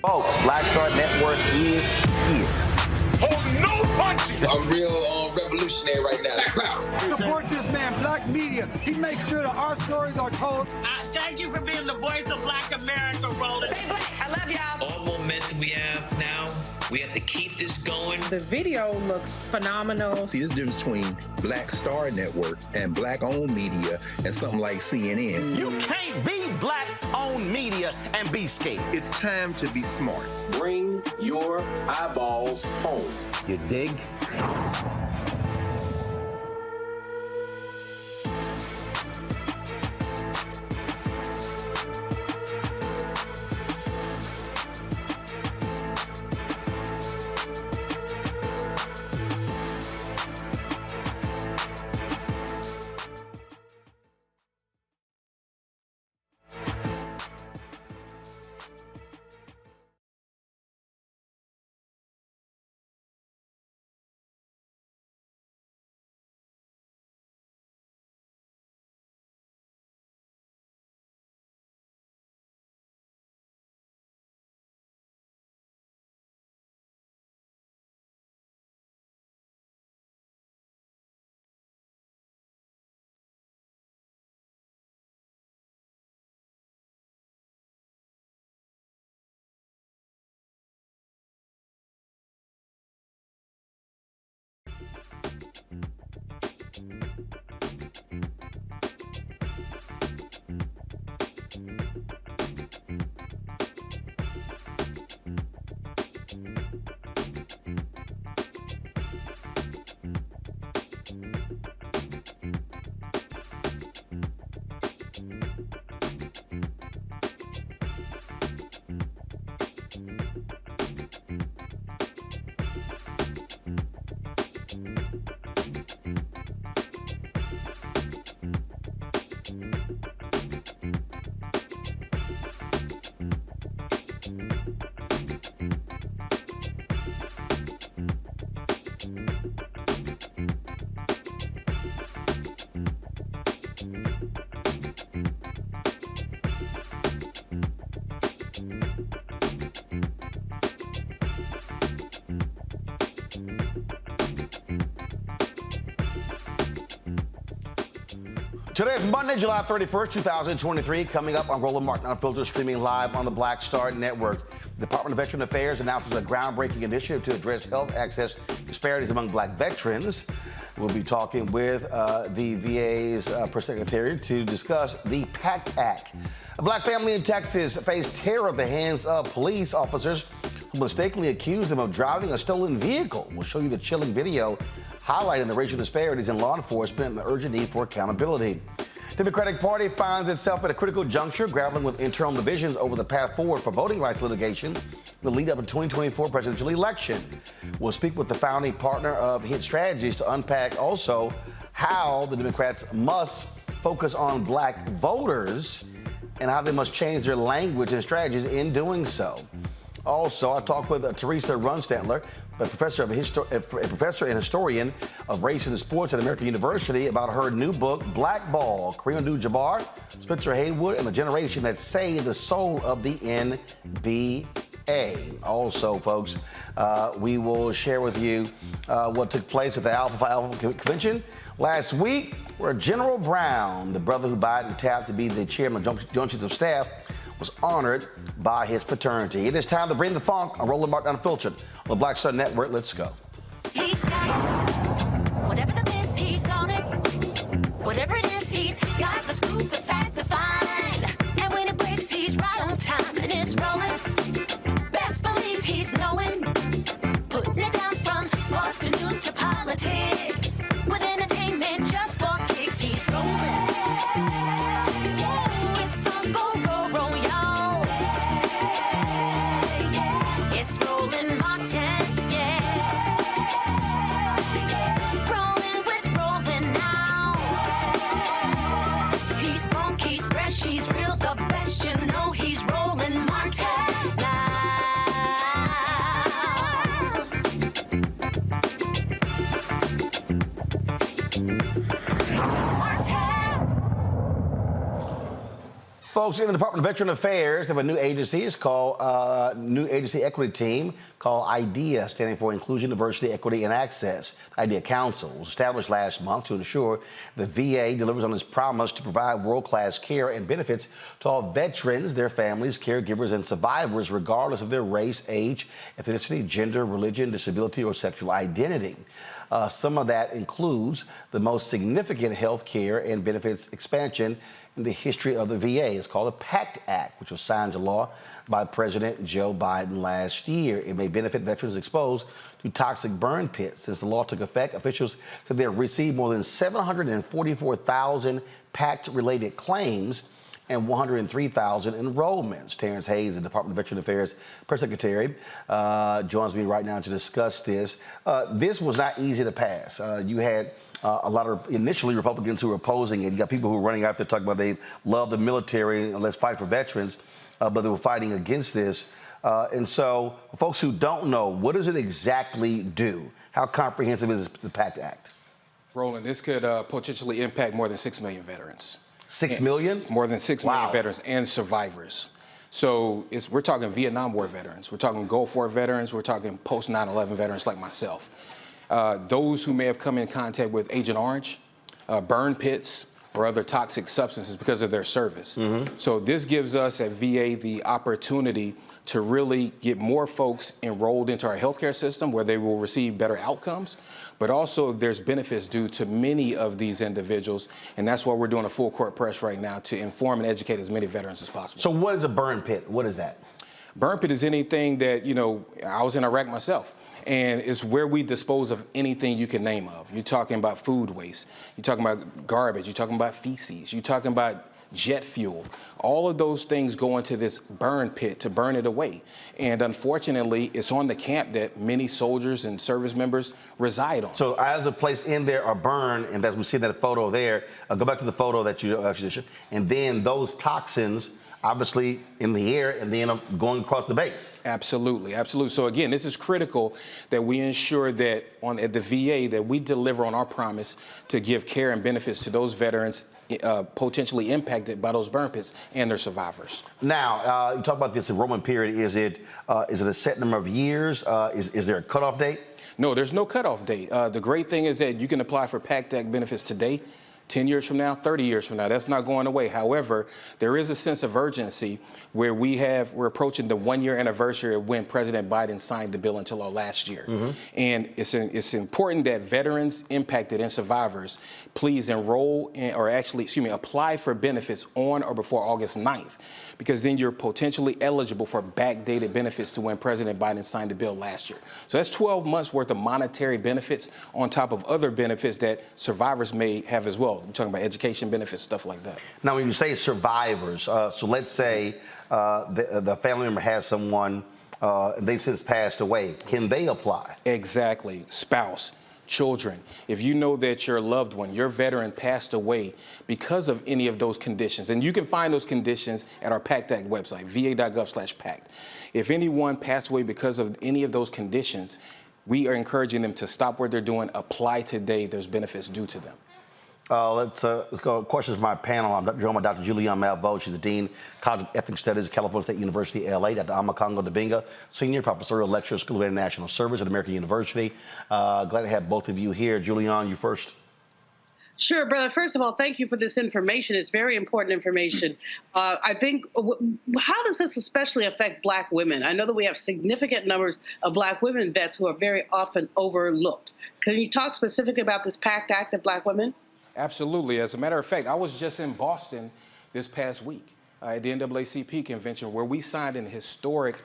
Folks, Black Star Network is here. Hold no punches! I'm real revolutionary right now. Support this man, Black Media. He makes sure that our stories are told. Thank you for being the voice of Black America, Roland. Stay black. I love y'all. All momentum we have now, we have to keep this going. The video looks phenomenal. See, there's a difference between Black Star Network and Black-owned media and something like CNN. You can't be Black-owned media and be scared. It's time to be smart. Bring your eyeballs home. You dig? Today is Monday, July 31st, 2023. Coming up on Roland Martin Unfiltered, streaming live on the Black Star Network. The Department of Veteran Affairs announces a groundbreaking initiative to address health access disparities among Black veterans. We'll be talking with the VA's press secretary to discuss the PACT Act. A Black family in Texas faced terror at the hands of police officers who mistakenly accused them of driving a stolen vehicle. We'll show you the chilling video highlighting the racial disparities in law enforcement and the urgent need for accountability. The Democratic Party finds itself at a critical juncture, grappling with internal divisions over the path forward for voting rights litigation. the lead up to 2024 presidential election. We'll speak with the founding partner of Hit Strategies to unpack also how the Democrats must focus on black voters and how they must change their language and strategies in doing so. Also, I talked with Teresa Runstedler, a professor and historian of race and sports at American University, about her new book, Blackball, Kareem Abdul-Jabbar, Spencer Haywood, and the generation that saved the soul of the NBA. Also, folks, we will share with you what took place at the Alpha Phi Alpha Convention last week, where General Brown, the brother who Biden tapped to be the chairman of Joint Chiefs of Staff, was honored by his fraternity. It is time to bring the funk on Roland Martin Unfiltered on the Black Star Network. Let's go. He's got it. Whatever the miss, he's on it. Whatever it is, he's got the scoop, the fact, the find. And when it breaks, he's right on time and it's rolling. Best believe he's knowing. Putting it down from sports to news to politics. With entertainment just for kicks, he's rolling. It's on go, roll, y'all. It's Roland Martin, yeah. Rolling with Roland now. He's funky, he's fresh, he's real, the best, you know he's Roland Martin now. Folks, in the Department of Veteran Affairs, they have a new agency. It's called New Agency Equity Team, called IDEA, standing for Inclusion, Diversity, Equity, and Access. IDEA Council was established last month to ensure the VA delivers on its promise to provide world-class care and benefits to all veterans, their families, caregivers, and survivors, regardless of their race, age, ethnicity, gender, religion, disability, or sexual identity. Some of that includes the most significant health care and benefits expansion in the history of the VA. It's called the PACT Act, which was signed into law by President Joe Biden last year. It may benefit veterans exposed to toxic burn pits. Since the law took effect, officials said they have received more than 744,000 PACT-related claims and 103,000 enrollments. Terrence Hayes, the Department of Veteran Affairs press secretary, joins me right now to discuss this. This was not easy to pass. You had a lot of initially Republicans who were opposing it. You got people who were running out there talking about they love the military and let's fight for veterans, but they were fighting against this. And so, folks who don't know, what does it exactly do? How comprehensive is the PACT Act? Roland, this could potentially impact more than 6 million veterans. 6 million? More than 6 million veterans and survivors. So we're talking Vietnam War veterans. We're talking Gulf War veterans. We're talking post 9/11 veterans like myself. Those who may have come in contact with Agent Orange, burn pits, or other toxic substances because of their service. So this gives us at VA the opportunity to really get more folks enrolled into our healthcare system where they will receive better outcomes, but also there's benefits due to many of these individuals, and that's why we're doing a full court press right now to inform and educate as many veterans as possible. So what is a burn pit? What is that? Burn pit is anything that, you know, I was in Iraq myself, and it's where we dispose of anything you can name of. You're talking about food waste, you're talking about garbage, you're talking about feces, you're talking about jet fuel. All of those things go into this burn pit to burn it away. And unfortunately, it's on the camp that many soldiers and service members reside on. So as a place in there are burned, and as we see that photo there, go back to the photo that you actually showed, and then those toxins obviously in the air and then going across the base. Absolutely, absolutely. So again, this is critical that we ensure that at the VA that we deliver on our promise to give care and benefits to those veterans potentially impacted by those burn pits and their survivors. Now, you talk about this enrollment period. Is it a set number of years? Is there a cutoff date? No, there's no cutoff date. The great thing is that you can apply for PACT Act benefits today, 10 years from now, 30 years from now. That's not going away. However, there is a sense of urgency where we're approaching the 1-year anniversary of when President Biden signed the bill into law last year. And it's important that veterans impacted and survivors please enroll apply for benefits on or before August 9th, because then you're potentially eligible for backdated benefits to when President Biden signed the bill last year. So that's 12 months worth of monetary benefits on top of other benefits that survivors may have as well. We're talking about education benefits, stuff like that. Now, when you say survivors, so let's say the family member has someone and they've since passed away. Can they apply? Exactly. Spouse, children. If you know that your loved one, your veteran, passed away because of any of those conditions, and you can find those conditions at our PACT Act website, va.gov/PACT. If anyone passed away because of any of those conditions, we are encouraging them to stop what they're doing, apply today. There's benefits due to them. Let's go. Questions from my panel. I'm joined by Dr. Julianne Malveaux. She's the Dean, College of Ethnic Studies, California State University, LA. Dr. Amakongo Dibinga, Senior Professorial Lecturer, School of International Service at American University. Glad to have both of you here. Julianne, you first. Sure, brother. First of all, thank you for this information. It's very important information. I think, how does this especially affect Black women? I know that we have significant numbers of Black women vets who are very often overlooked. Can you talk specifically about this PACT Act of Black women? Absolutely. As a matter of fact, I was just in Boston this past week at the NAACP convention where we signed an historic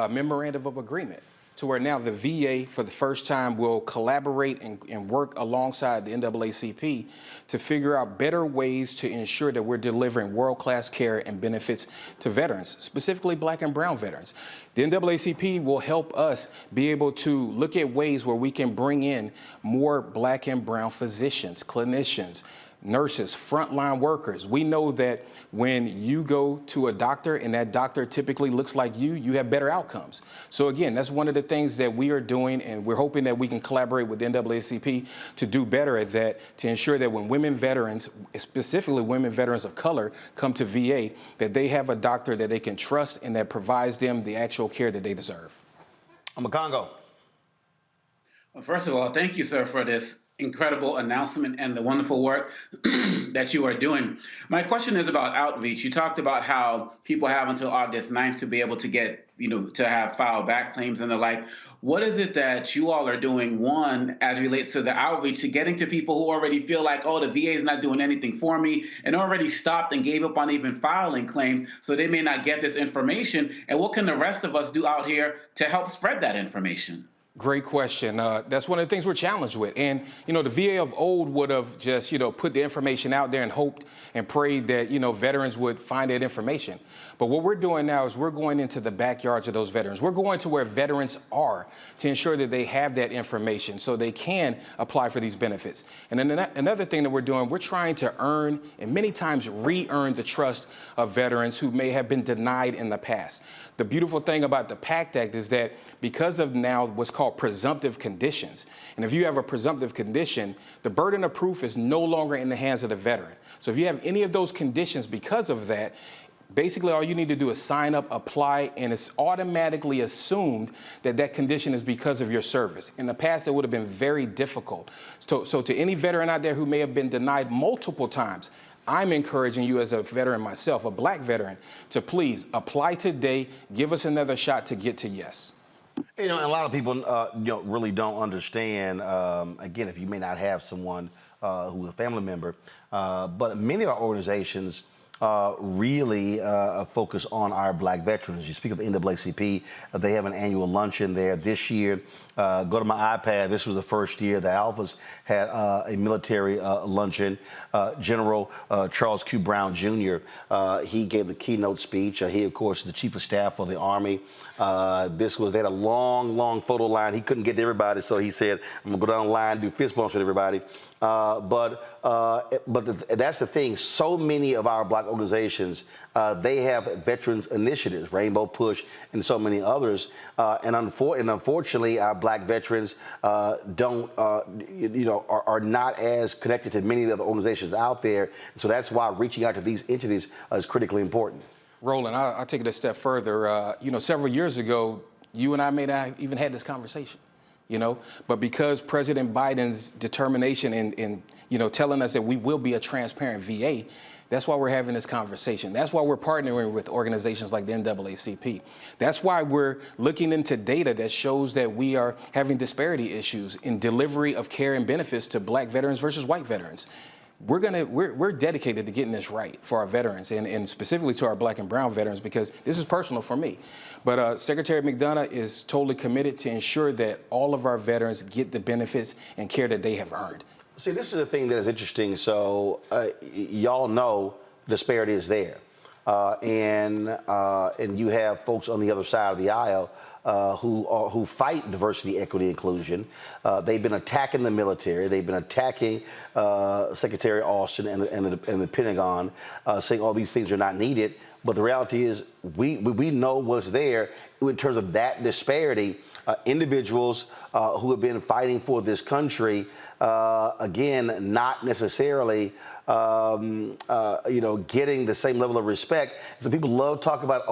memorandum of agreement to where now the VA, for the first time, will collaborate and work alongside the NAACP to figure out better ways to ensure that we're delivering world-class care and benefits to veterans, specifically Black and brown veterans. The NAACP will help us be able to look at ways where we can bring in more Black and brown physicians, clinicians, nurses, frontline workers. We know that when you go to a doctor and that doctor typically looks like you have better outcomes. So again, that's one of the things that we are doing, and we're hoping that we can collaborate with the NAACP to do better at that, to ensure that when women veterans, specifically women veterans of color, come to VA, that they have a doctor that they can trust and that provides them the actual care that they deserve. Amakongo. Well, first of all, thank you, sir, for this incredible announcement and the wonderful work that you are doing. My question is about outreach. You talked about how people have until August 9th to be able to get, to have file back claims and the like. What is it that you all are doing, one, as it relates to the outreach, to getting to people who already feel like, oh, the VA is not doing anything for me, and already stopped and gave up on even filing claims, so they may not get this information? And what can the rest of us do out here to help spread that information? Great question. That's one of the things we're challenged with. And, the VA of old would have just, put the information out there and hoped and prayed that, veterans would find that information. But what we're doing now is we're going into the backyards of those veterans. We're going to where veterans are to ensure that they have that information so they can apply for these benefits. And then another thing that we're doing, we're trying to earn and many times re-earn the trust of veterans who may have been denied in the past. The beautiful thing about the PACT Act is that because of now what's called presumptive conditions, and if you have a presumptive condition, the burden of proof is no longer in the hands of the veteran. So if you have any of those conditions because of that, basically all you need to do is sign up, apply, and it's automatically assumed that that condition is because of your service. In the past, it would have been very difficult. So to any veteran out there who may have been denied multiple times, I'm encouraging you as a veteran myself, a Black veteran, to please apply today, give us another shot to get to yes. A lot of people really don't understand, again, if you may not have someone who's a family member, but many of our organizations really focus on our Black veterans. You speak of the NAACP, they have an annual luncheon there this year. Go to my iPad. This was the first year the Alphas had a military luncheon. General Charles Q. Brown Jr., he gave the keynote speech. He, of course, is the Chief of Staff for the Army. They had a long photo line. He couldn't get to everybody, so he said, I'm going to go down the line, do fist bumps with everybody. But that's the thing. So many of our Black organizations, they have veterans initiatives, Rainbow Push, and so many others. And unfortunately, our Black veterans are not as connected to many of the other organizations out there. So that's why reaching out to these entities is critically important. Roland, I'll take it a step further. Several years ago, you and I may not have even had this conversation. But because President Biden's determination in telling us that we will be a transparent VA, that's why we're having this conversation. That's why we're partnering with organizations like the NAACP. That's why we're looking into data that shows that we are having disparity issues in delivery of care and benefits to Black veterans versus white veterans. We're dedicated to getting this right for our veterans and specifically to our Black and brown veterans, because this is personal for me. But Secretary McDonough is totally committed to ensure that all of our veterans get the benefits and care that they have earned. See, this is the thing that is interesting. So y'all know disparity is there. And you have folks on the other side of the aisle who fight diversity, equity, inclusion. They've been attacking the military. They've been attacking Secretary Austin and the Pentagon, saying all these things are not needed. But the reality is, we know what's there in terms of that disparity. Individuals who have been fighting for this country, again, not necessarily, getting the same level of respect. So people love to talk about,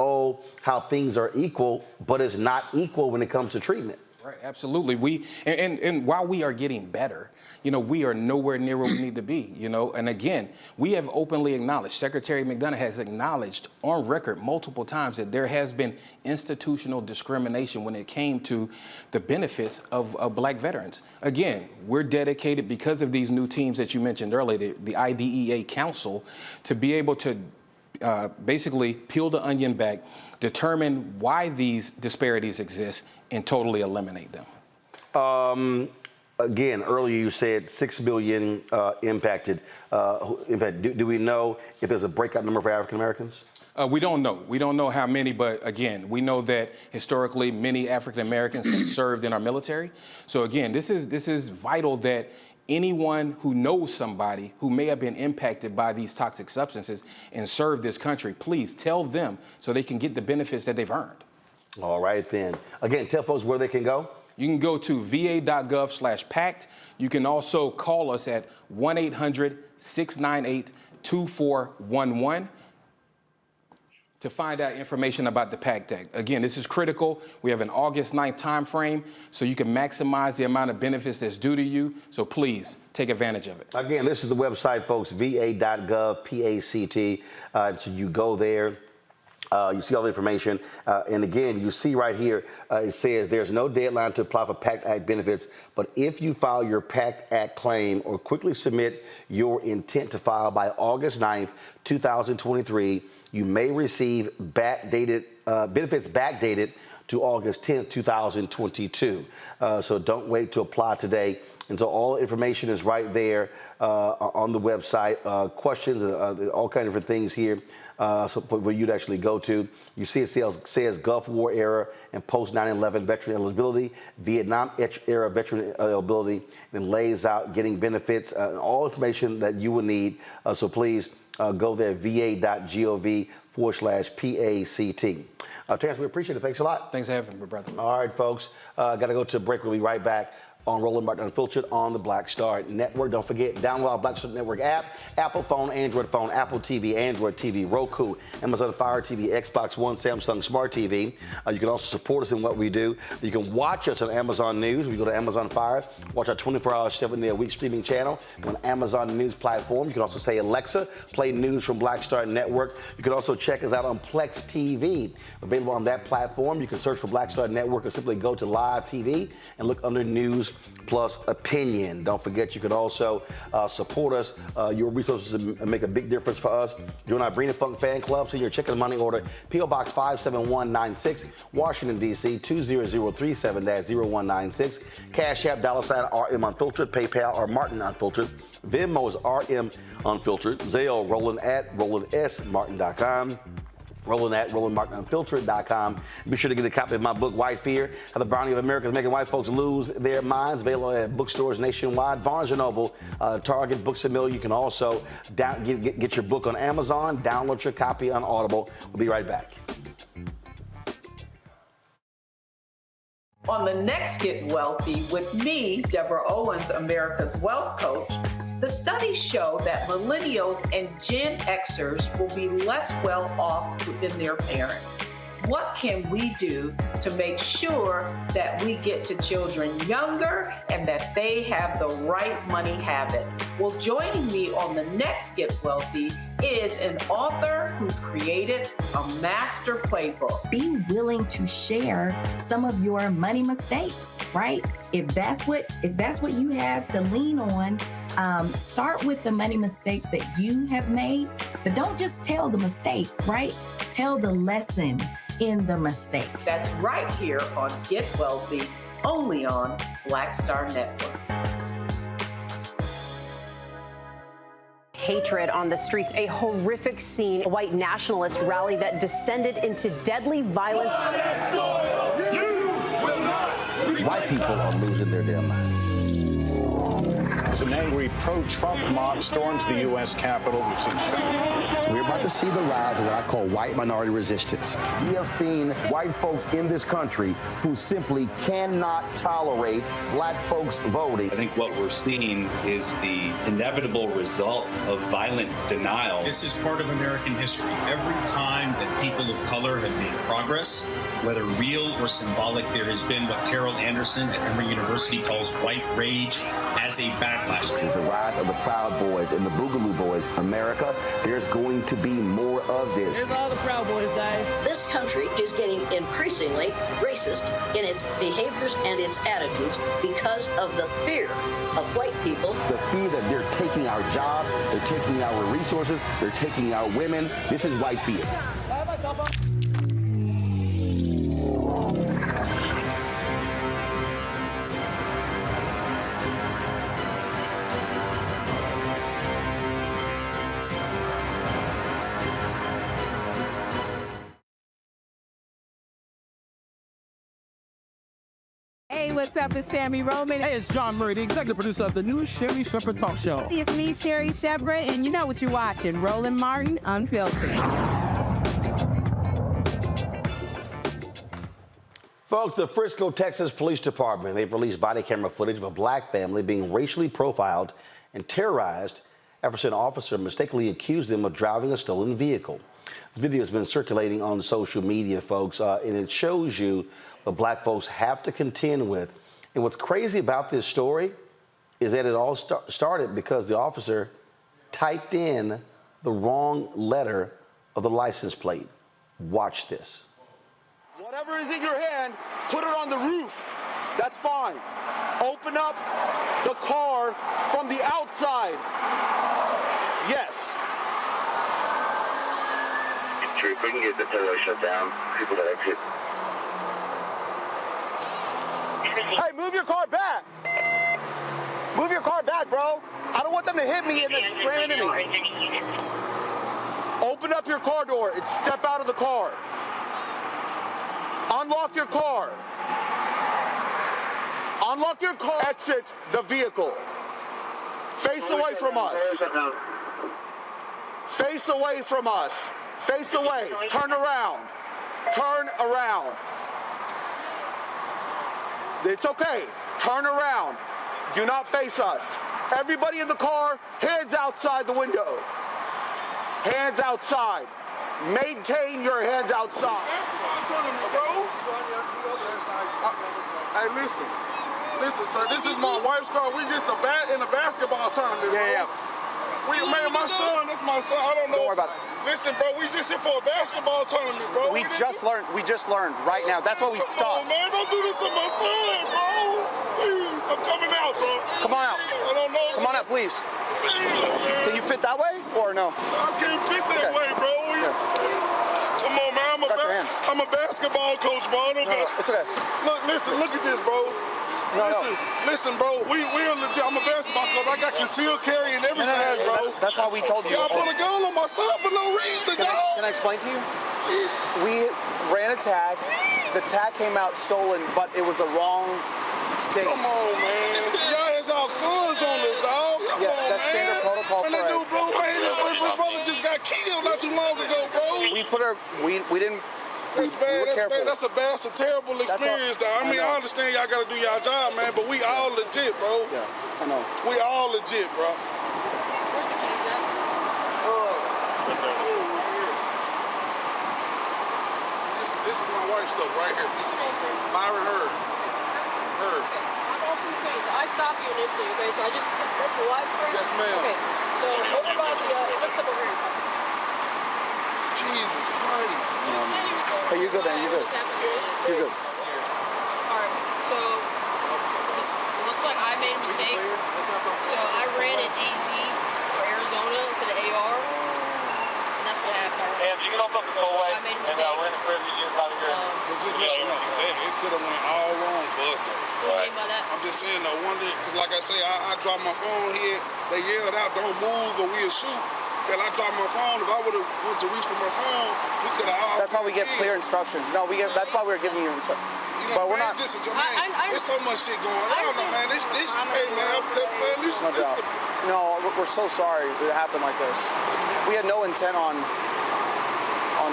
how things are equal, but it's not equal when it comes to treatment. Right, absolutely. And while we are getting better, we are nowhere near where we need to be, And again, we have openly acknowledged, Secretary McDonough has acknowledged on record multiple times that there has been institutional discrimination when it came to the benefits of black veterans. Again, we're dedicated because of these new teams that you mentioned earlier, the IDEA Council, to be able to basically peel the onion back, determine why these disparities exist, and totally eliminate them. Again, earlier you said 6 million impacted. Do we know if there's a breakout number for African Americans? We don't know. We don't know how many, but again, we know that historically many African Americans have served in our military. So again, this is vital that anyone who knows somebody who may have been impacted by these toxic substances and served this country, please tell them so they can get the benefits that they've earned. All right, then. Again, tell folks where they can go. You can go to va.gov/PACT. You can also call us at 1-800-698-2411 to find out information about the PACT Act. Again, this is critical. We have an August 9th time frame, so you can maximize the amount of benefits that's due to you. So please take advantage of it. Again, this is the website, folks, va.gov, PACT. So you go there. You see all the information. And again, you see right here, it says there's no deadline to apply for PACT Act benefits, but if you file your PACT Act claim or quickly submit your intent to file by August 9th, 2023, you may receive benefits backdated to August 10th, 2022. So don't wait to apply today. And so all information is right there on the website. Questions, all kinds of different things here. So for you to actually go to. You see it says Gulf War era and post 9/11 veteran eligibility, Vietnam era veteran eligibility, and lays out getting benefits, all information that you will need. So please go there, va.gov/PACT. Terrence, we appreciate it. Thanks a lot. Thanks for having me, brother. All right, folks. Got to go to a break. We'll be right back on Roland Martin Unfiltered on the Black Star Network. Don't forget, download our Black Star Network app, Apple phone, Android phone, Apple TV, Android TV, Roku, Amazon Fire TV, Xbox One, Samsung Smart TV. You can also support us in what we do. You can watch us on Amazon News. We go to Amazon Fire, watch our 24-hour, 7-day-a-week streaming channel on Amazon News platform. You can also say, Alexa, play news from Black Star Network. You can also check us out on Plex TV, available on that platform. You can search for Black Star Network or simply go to Live TV and look under News Plus Opinion. Don't forget, you can also support us. Your resources make a big difference for us. Join our Brina Funk fan club. Send your check and money order, P.O. Box 57196, Washington, D.C. 20037-0196. Cash App, $RM Unfiltered, PayPal or Martin Unfiltered. Venmo is RM Unfiltered. Zelle, Roland at RolandSMartin.com. Roland at RolandMartinUnfiltered.com. Be sure to get a copy of my book, White Fear, How the Browning of America is Making White Folks Lose Their Minds. Available at bookstores nationwide, Barnes & Noble, Target, Books A Million. You can also get your book on Amazon, download your copy on Audible. We'll be right back. On the next Get Wealthy with me, Deborah Owens, America's Wealth Coach, the studies show that millennials and Gen Xers will be less well off than their parents. What can we do to make sure that we get to children younger and that they have the right money habits? Well, joining me on the next Get Wealthy is an author who's created a master playbook. Be willing to share some of your money mistakes, right? If that's what you have to lean on, start with the money mistakes that you have made, but don't just tell the mistake, right? Tell the lesson in the mistake. That's right here on Get Wealthy, only on Black Star Network. Hatred on the streets, a horrific scene, a white nationalist rally that descended into deadly violence. white people are losing their damn minds. As an angry pro-Trump mob storms the U.S. Capitol, we've seen We're about to see the rise of what I call white minority resistance. We have seen white folks in this country who simply cannot tolerate black folks voting. I think what we're seeing is the inevitable result of violent denial. This is part of American history. Every time that people of color have made progress, whether real or symbolic, there has been what Carol Anderson at Emory University calls white rage as a backlash. This is the rise of the Proud Boys and the Boogaloo Boys. America, there's going to be more of this. Here's all the Proud Boys, guys. This country is getting increasingly racist in its behaviors and its attitudes because of the fear of white people. The fear that they're taking our jobs, they're taking our resources, they're taking our women. This is white fear. Hey, what's up? It's Sammy Roman. Hey, it's John Murray, the executive producer of the new Sherry Shepherd Talk Show. It's me, Sherry Shepherd, and you know what you're watching. Roland Martin, Unfiltered. Folks, the Frisco, Texas Police Department, they've released body camera footage of a black family being racially profiled and terrorized after an officer mistakenly accused them of driving a stolen vehicle. This video has been circulating on social media, folks, and it shows you what black folks have to contend with. And what's crazy about this story is that it all started because the officer typed in the wrong letter of the license plate. Watch this. Whatever is in your hand, put it on the roof. That's fine. Open up the car from the outside. Yes. If we can get the tow shut down, people that exit. Hey, move your car back. Move your car back, bro. I don't want them to hit me and then slam into me. Open up your car door and step out of the car. Unlock your car. Unlock your car. Exit the vehicle. Face away from us. Face away from us. Face away. Turn around. Turn around. It's okay. Turn around. Do not face us. Everybody in the car, hands outside the window. Hands outside. Maintain your hands outside. Hey, listen. Listen, sir, this is my wife's car. We just in a basketball tournament, bro. Yeah. Man, my son, that's my son. I don't know. Don't worry about it. Listen, bro, we just here for a basketball tournament, bro. We just learned right now. That's why we stopped. Oh, man, don't do this to my son, bro. I'm coming out, bro. Come on out. I don't know. Come on out, please. Can you fit that way or no? I can't fit that way, bro. Come on, man. I'm a basketball coach, bro. It's okay. Look at this, bro. Listen, bro. We're legit. I'm a basketball coach. I got concealed carry and everything, bro. That's why we told you. Y'all put a gun on my son for no reason, Can I explain to you? We ran a tag. The tag came out stolen, but it was the wrong state. Come on, man. Y'all has all guns on this, dog. Come on, that's standard protocol for that dude, bro, my brother just got killed not too long ago, bro. We didn't. That's bad. That's a terrible experience, dog. I mean, I understand y'all gotta do y'all job, man, but we all legit, bro. Yeah, I know. We all legit, bro. Where's the keys at? This is my wife's stuff right here. Myron Hurd. I know two things. I stopped you initially, okay? So that's your wife first? Yes, ma'am. Okay. So over about let's step over here. Jesus Christ. Hey, you're good, man. You're good. You're good. All right. So it looks like I made a mistake. So I ran an AZ for Arizona instead of AR. And that's what happened. And you can open up the doorway. I made a mistake. Just listen, it could have went all wrong for us, though. What do you mean by that? I'm just saying, though, one day, because like I say, I dropped my phone here. They yelled out, don't move or we'll shoot. And I dropped my phone. If I would have went to reach for my phone, we could have all... That's why we give clear instructions. No, that's why we're giving you instructions. know, but we're man, not. just enjoy, man. There's so much shit going on, man. This, hey, man, I'm telling you, man, this. No doubt. No, we're so sorry that it happened like this. We had no intent on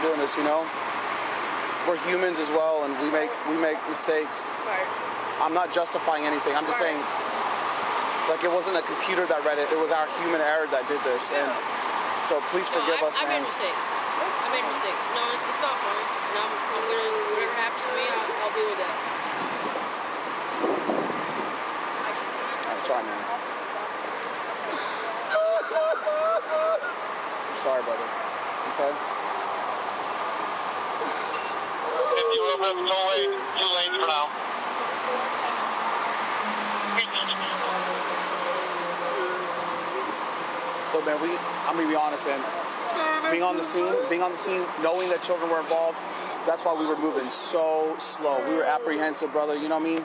doing this, you know. We're humans as well, and we make mistakes. Right. I'm not justifying anything. I'm just saying, like, it wasn't a computer that read it. It was our human error that did this, and so please forgive us, I man. made a mistake. I made a mistake. No, it's not funny. And I'm gonna, whatever happens to me, I'll deal with that. I'm sorry, man. I'm sorry, brother. Okay? If you will, no way, you late for now. Look, man, I'm gonna be honest, man. Being on the scene, knowing that children were involved, that's why we were moving so slow. We were apprehensive, brother, you know what I mean?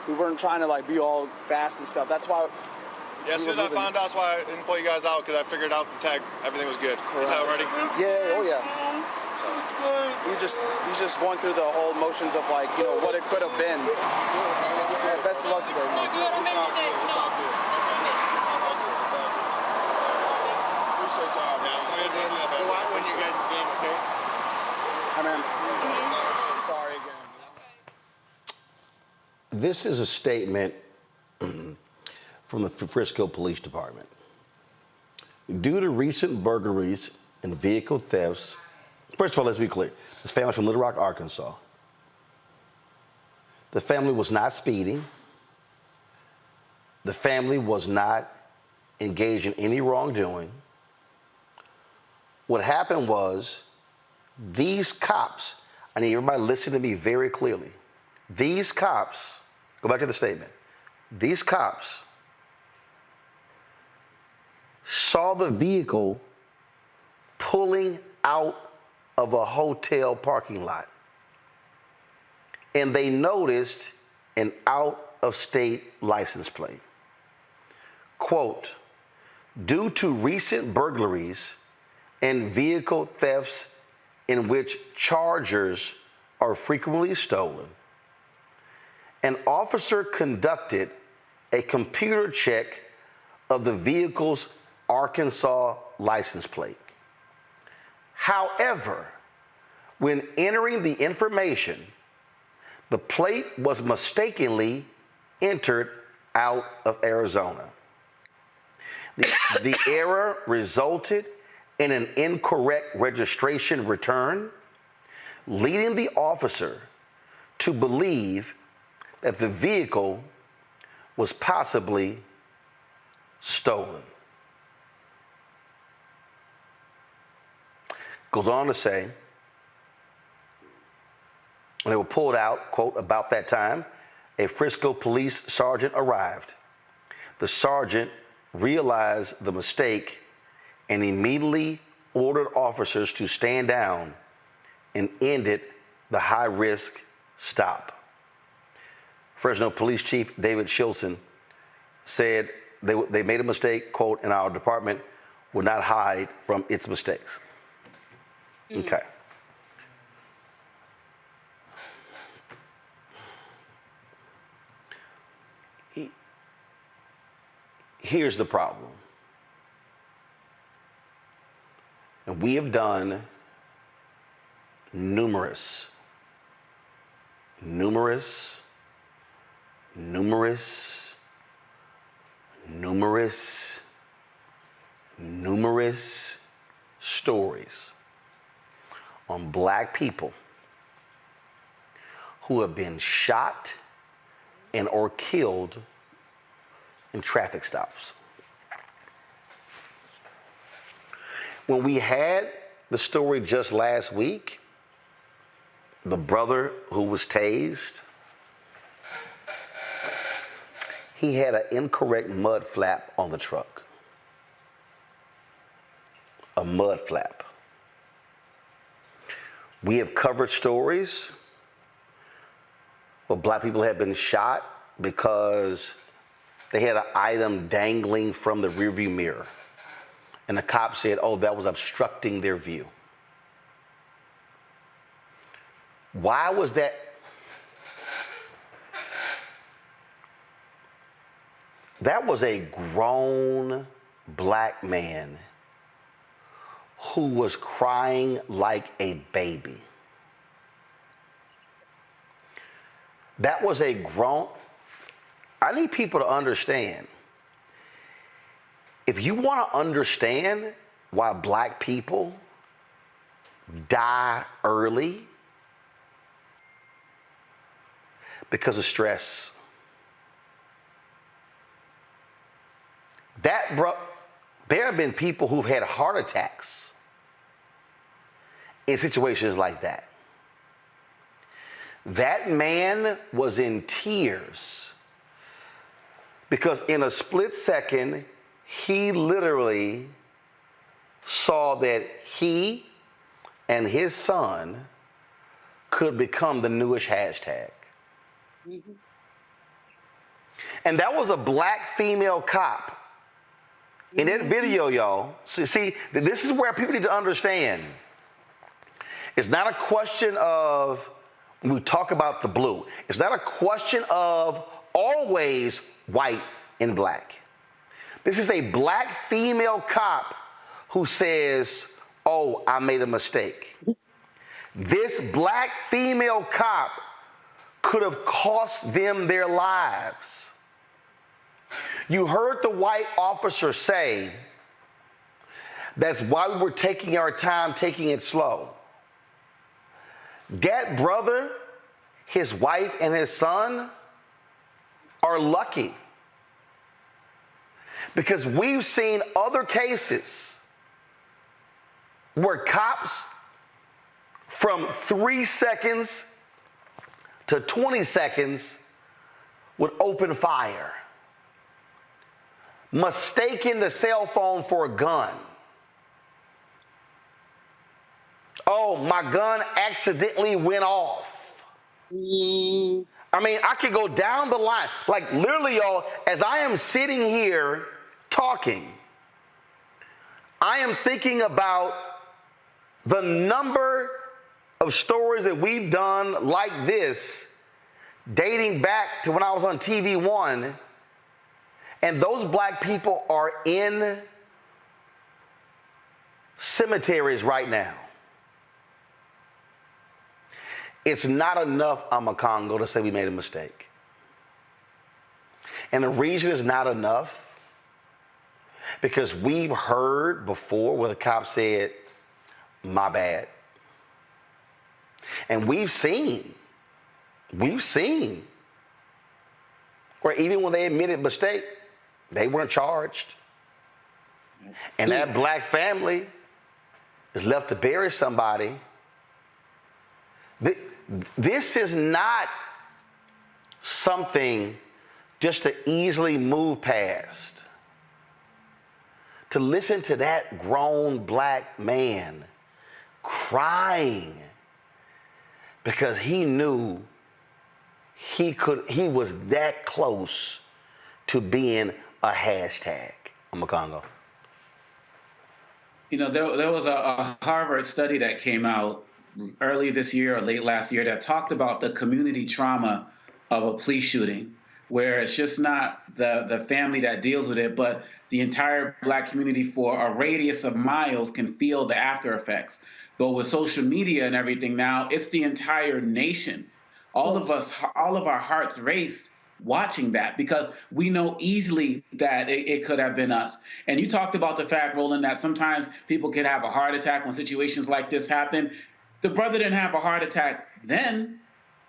We weren't trying to, like, be all fast and stuff. That's why. Yeah, as soon as I found out, that's why I didn't pull you guys out, because I figured out the tag, everything was good. Correct. You tag ready? Yeah, oh yeah. We just going through the whole motions of, like, you know, what it could have been. Yeah, best of luck today, man. When you guys game, okay? Hi, man. Sorry again. This is a statement from the Frisco Police Department. Due to recent burglaries and vehicle thefts, first of all, let's be clear. This family's from Little Rock, Arkansas. The family was not speeding. The family was not engaged in any wrongdoing. What happened was these cops, I need everybody to listen to me very clearly. These cops, go back to the statement. These cops saw the vehicle pulling out of a hotel parking lot. And they noticed an out-of-state license plate. Quote, due to recent burglaries and vehicle thefts in which chargers are frequently stolen, an officer conducted a computer check of the vehicle's Arkansas license plate. However, when entering the information, the plate was mistakenly entered out of Arizona. The error resulted in an incorrect registration return, leading the officer to believe that the vehicle was possibly stolen. Goes on to say, when they were pulled out, quote, about that time, a Frisco police sergeant arrived. The sergeant realized the mistake and immediately ordered officers to stand down and ended the high-risk stop. Fresno Police Chief David Shilson said they made a mistake, quote, and our department will not hide from its mistakes. Okay. Here's the problem. And we have done numerous stories on black people who have been shot and or killed in traffic stops. When we had the story just last week, the brother who was tased, he had an incorrect mud flap on the truck. A mud flap. We have covered stories where black people have been shot because they had an item dangling from the rearview mirror. And the cop said, oh, that was obstructing their view. Why was that? That was a grown black man who was crying like a baby. That was a grown, I need people to understand. If you want to understand why black people die early, because of stress. There have been people who've had heart attacks in situations like that. That man was in tears because in a split second, he literally saw that he and his son could become the newest hashtag. Mm-hmm. And that was a black female cop. In that video, y'all, see, this is where people need to understand. It's not a question of, when we talk about the blue, it's not a question of always white and black. This is a black female cop who says, oh, I made a mistake. This black female cop could have cost them their lives. You heard the white officer say, that's why we were taking our time, taking it slow. That brother, his wife, and his son are lucky. Because we've seen other cases where cops from 3 seconds to 20 seconds would open fire, mistaking the cell phone for a gun. Oh, my gun accidentally went off. I mean, I could go down the line. Like literally, y'all, as I am sitting here talking, I am thinking about the number of stories that we've done like this, dating back to when I was on TV One, and those black people are in cemeteries right now. It's not enough, Congo, to say we made a mistake. And the reason it's not enough, because we've heard before where the cop said, my bad. And we've seen, where even when they admitted mistake, they weren't charged. And that black family is left to bury somebody. This is not something just to easily move past. To listen to that grown black man crying because he knew he was that close to being a hashtag. I'm a Congo. You know, there was a Harvard study that came out early this year or late last year that talked about the community trauma of a police shooting, where it's just not the family that deals with it, but the entire black community for a radius of miles can feel the after effects. But with social media and everything now, it's the entire nation. All of us, all of our hearts raced watching that because we know easily that it could have been us. And you talked about the fact, Roland, that sometimes people could have a heart attack when situations like this happen. The brother didn't have a heart attack then,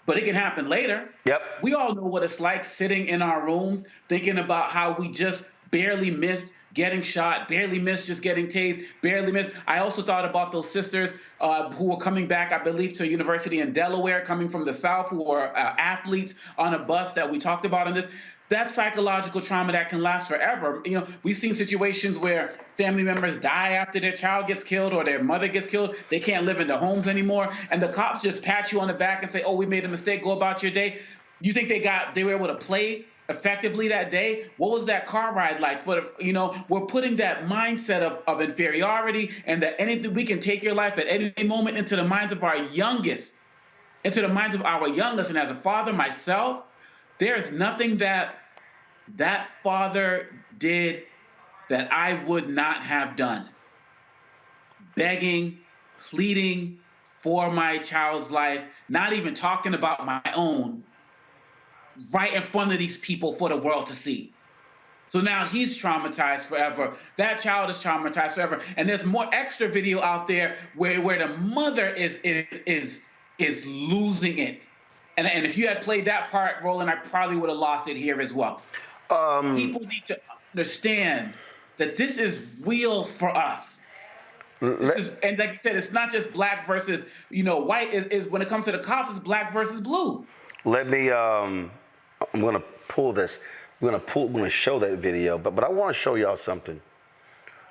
but it can happen later. Yep. We all know what it's like sitting in our rooms thinking about how we just barely missed getting shot, barely missed just getting tased, barely missed. I also thought about those sisters who were coming back, I believe, to a university in Delaware, coming from the South, who were athletes on a bus that we talked about in this. That's psychological trauma that can last forever. You know, we've seen situations where family members die after their child gets killed or their mother gets killed. They can't live in their homes anymore. And the cops just pat you on the back and say, oh, we made a mistake, go about your day. You think they were able to play effectively that day? What was that car ride like? We're putting that mindset of inferiority and that anything we can take your life at any moment into the minds of our youngest. And as a father myself, there's nothing that that father did that I would not have done. Begging, pleading for my child's life, not even talking about my own, right in front of these people for the world to see. So now he's traumatized forever. That child is traumatized forever. And there's more extra video out there where the mother is losing it. And if you had played that part, Roland, I probably would have lost it here as well. People need to understand that this is real for us. And like I said, it's not just black versus, white. Is when it comes to the cops, it's black versus blue. Let me, I'm going to pull this. We're going to show that video, but I want to show y'all something.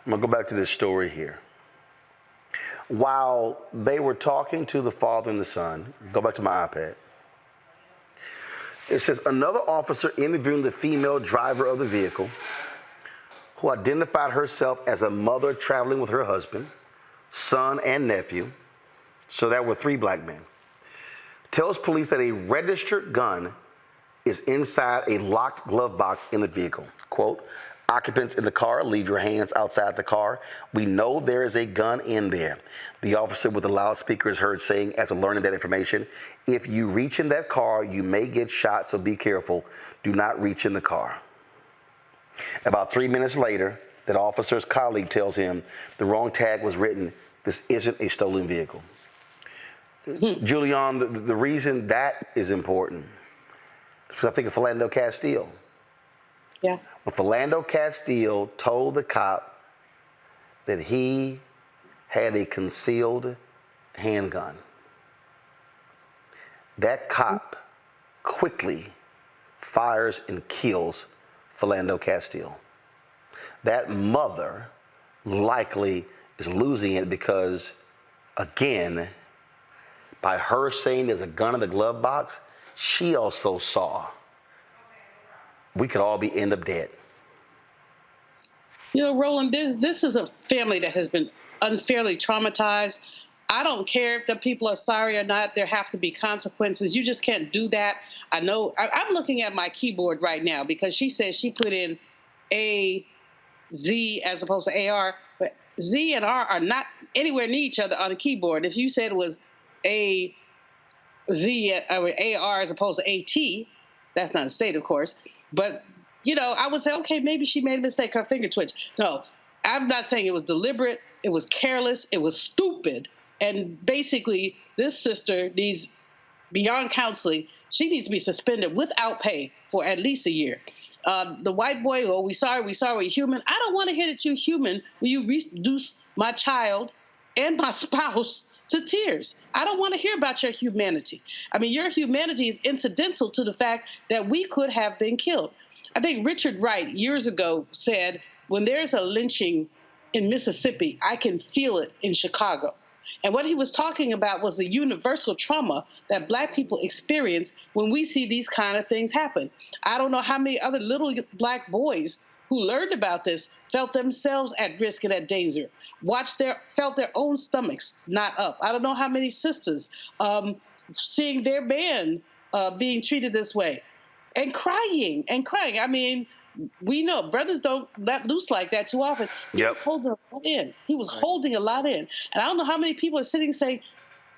I'm going to go back to this story here. While they were talking to the father and the son, go back to my iPad. It says, another officer interviewing the female driver of the vehicle, who identified herself as a mother traveling with her husband, son, and nephew, so that were 3 black men, tells police that a registered gun is inside a locked glove box in the vehicle. Quote, occupants in the car, leave your hands outside the car. We know there is a gun in there. The officer with the loudspeaker is heard saying, after learning that information, if you reach in that car, you may get shot, so be careful. Do not reach in the car. About 3 minutes later, that officer's colleague tells him the wrong tag was written. This isn't a stolen vehicle. Julian, the reason that is important is because I think of Philando Castile. Yeah. When Philando Castile told the cop that he had a concealed handgun, that cop quickly fires and kills Philando Castile. That mother likely is losing it because, again, by her saying there's a gun in the glove box, she also saw we could all end up dead. Roland, this is a family that has been unfairly traumatized. I don't care if the people are sorry or not. There have to be consequences. You just can't do that. I know. I'm looking at my keyboard right now because she says she put in A, Z as opposed to AR, but Z and R are not anywhere near each other on the keyboard. If you said it was A, Z, or AR as opposed to AT, that's not a state, of course. But, I would say, okay, maybe she made a mistake, her finger twitch. No, I'm not saying it was deliberate. It was careless. It was stupid. And basically, this sister needs, beyond counseling, she needs to be suspended without pay for at least a year. The white boy, we sorry, we're human. I don't want to hear that you're human when you reduce my child and my spouse to tears. I don't want to hear about your humanity. I mean, your humanity is incidental to the fact that we could have been killed. I think Richard Wright years ago said, when there's a lynching in Mississippi, I can feel it in Chicago. And what he was talking about was the universal trauma that black people experience when we see these kind of things happen. I don't know how many other little black boys who learned about this felt themselves at risk and at danger, felt their own stomachs not up. I don't know how many sisters seeing their man being treated this way and crying. I mean, we know brothers don't let loose like that too often. He was holding a lot in. He was holding a lot in. And I don't know how many people are sitting saying,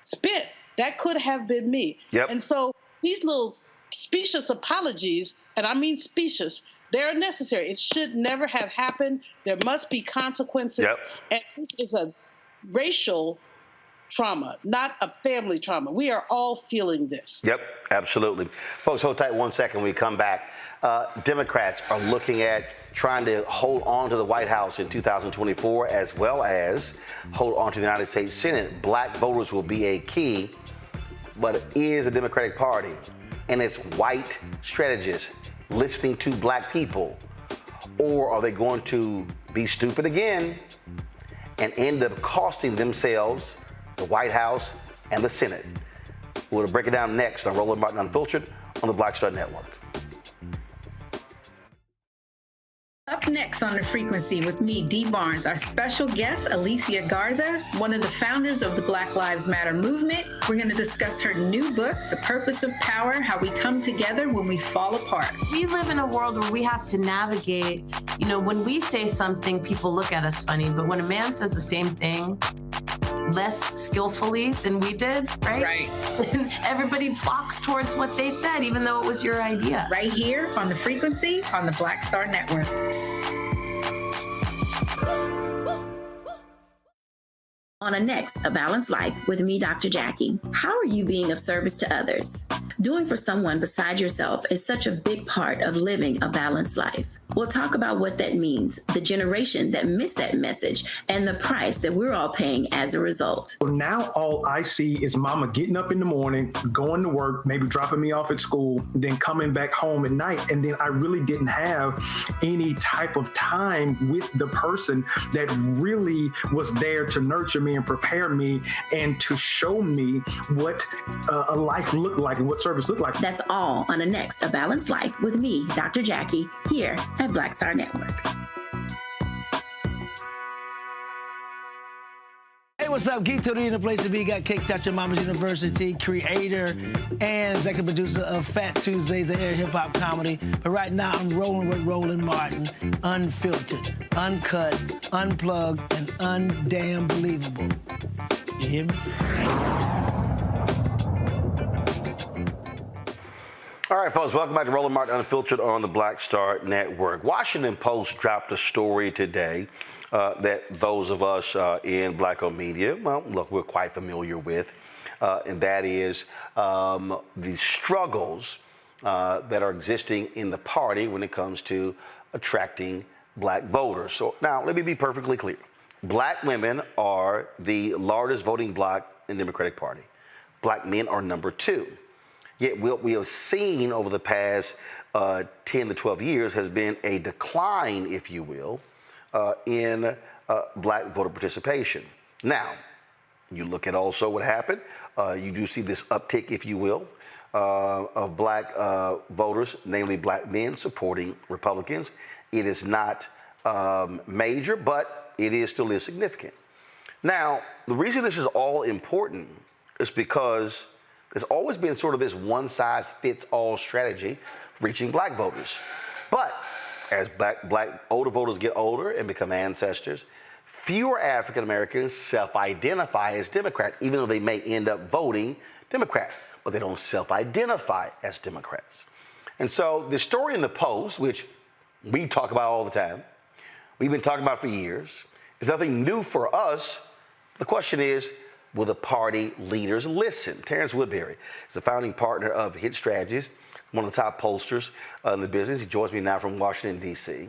spit, that could have been me. And so these little specious apologies, and I mean specious, they're necessary. It should never have happened. There must be consequences. And this is a racial trauma, not a family trauma. We are all feeling this. Absolutely. Folks, hold tight 1 second. When we come back, Democrats are looking at trying to hold on to the White House in 2024, as well as hold on to the United States Senate. Black voters will be a key, but it is the Democratic Party and its white strategists listening to black people? Or are they going to be stupid again and end up costing themselves the White House and the Senate? We'll break it down next on Roland Martin Unfiltered on the Black Star Network. Up next on The Frequency with me, Dee Barnes, our special guest, Alicia Garza, one of the founders of the Black Lives Matter movement. We're going to discuss her new book, The Purpose of Power, How We Come Together When We Fall Apart. We live in a world where we have to navigate, when we say something, people look at us funny, but when a man says the same thing less skillfully than we did, right? Right. Everybody flocks towards what they said, even though it was your idea. Right here on The Frequency on the Black Star Network. On a next, A Balanced Life with me, Dr. Jackie. How are you being of service to others? Doing for someone beside yourself is such a big part of living a balanced life. We'll talk about what that means, the generation that missed that message, and the price that we're all paying as a result. Well, now all I see is mama getting up in the morning, going to work, maybe dropping me off at school, then coming back home at night. And then I really didn't have any type of time with the person that really was there to nurture me and prepare me and to show me what a life looked like and what service looked like. That's all on the next A Balanced Life with me, Dr. Jackie, here at Black Star Network. Hey, what's up? Geek Theory in the place to be. Got Cake Touch at Mama's University, creator and executive producer of Fat Tuesdays, an air hip-hop comedy. But right now, I'm rolling with Roland Martin, unfiltered, uncut, unplugged, and undamn believable. You hear me? All right, folks, welcome back to Roland Martin Unfiltered on the Black Star Network. Washington Post dropped a story today that those of us in black-owned media, well, look, we're quite familiar with, and that is the struggles that are existing in the party when it comes to attracting black voters. So now, let me be perfectly clear. Black women are the largest voting bloc in the Democratic Party. Black men are number 2. Yet what we have seen over the past 10 to 12 years has been a decline, if you will, in black voter participation. Now, you look at also what happened. You do see this uptick, if you will, of black voters, namely black men supporting Republicans. It is not major, but it is still insignificant. Now, the reason this is all important is because there's always been sort of this one-size-fits-all strategy reaching black voters. But as black older voters get older and become ancestors, fewer African Americans self-identify as Democrat, even though they may end up voting Democrat, but they don't self-identify as Democrats. And so the story in the Post, which we talk about all the time, we've been talking about for years, is nothing new for us. The question is, will the party leaders listen? Terrence Woodbury is the founding partner of Hit Strategies, one of the top pollsters in the business. He joins me now from Washington, D.C.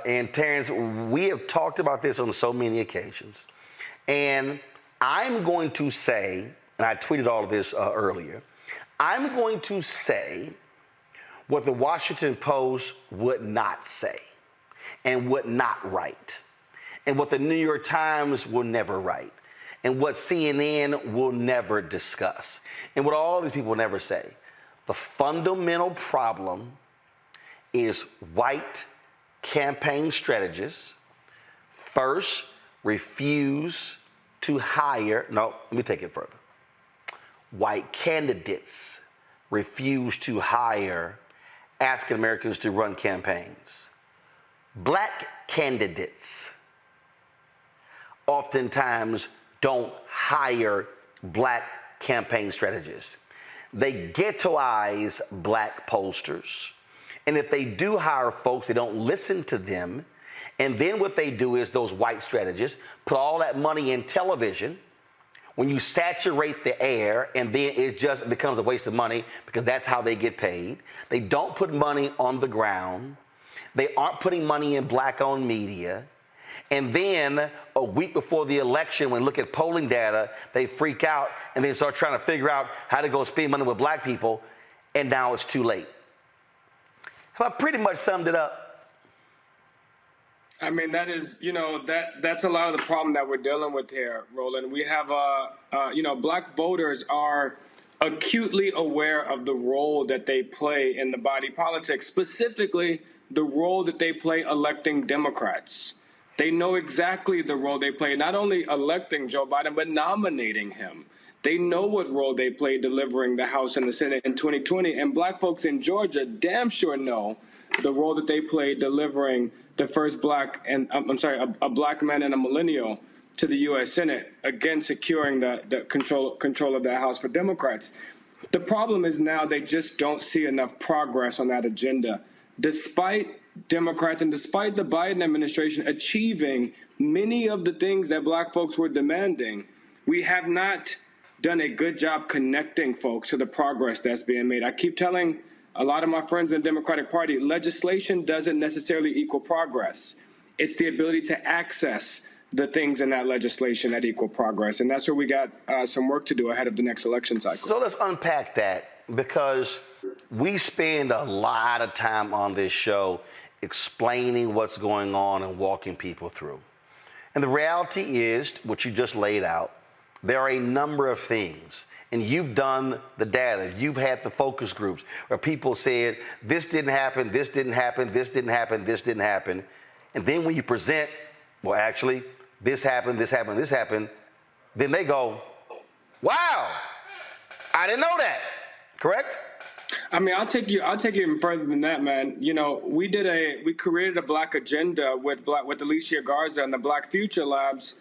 And Terrence, we have talked about this on so many occasions. And I'm going to say, and I tweeted all of this earlier, I'm going to say what the Washington Post would not say and would not write, and what the New York Times will never write, and what CNN will never discuss, and what all these people will never say. The fundamental problem is white campaign strategists first refuse to hire, no, let me take it further. White candidates refuse to hire African Americans to run campaigns. Black candidates oftentimes don't hire black campaign strategists. They ghettoize black pollsters. And if they do hire folks, they don't listen to them. And then what they do is those white strategists put all that money in television. When you saturate the air, and then it just becomes a waste of money because that's how they get paid. They don't put money on the ground. They aren't putting money in black-owned media. And then a week before the election, when they look at polling data, they freak out and they start trying to figure out how to go spend money with black people, and now it's too late. I pretty much summed it up. I mean, that is, that's a lot of the problem that we're dealing with here, Roland. We have, black voters are acutely aware of the role that they play in the body politic, specifically the role that they play electing Democrats. They know exactly the role they play, not only electing Joe Biden, but nominating him. They know what role they play delivering the House and the Senate in 2020. And black folks in Georgia damn sure know the role that they played delivering the first a black man and a millennial to the U.S. Senate, again securing the control of that House for Democrats. The problem is now they just don't see enough progress on that agenda, despite Democrats and despite the Biden administration achieving many of the things that black folks were demanding. We have not done a good job connecting folks to the progress that's being made. I keep telling a lot of my friends in the Democratic Party, legislation doesn't necessarily equal progress. It's the ability to access the things in that legislation that equal progress. And that's where we got some work to do ahead of the next election cycle. So let's unpack that, because we spend a lot of time on this show explaining what's going on and walking people through. And the reality is, what you just laid out, there are a number of things. And you've done the data. You've had the focus groups where people said, this didn't happen, this didn't happen, this didn't happen, this didn't happen. And then when you present, well, actually, this happened, this happened, this happened, then they go, wow, I didn't know that, correct? I mean, I'll take you even further than that, man. You know, we created a black agenda with Alicia Garza and the Black Future Labs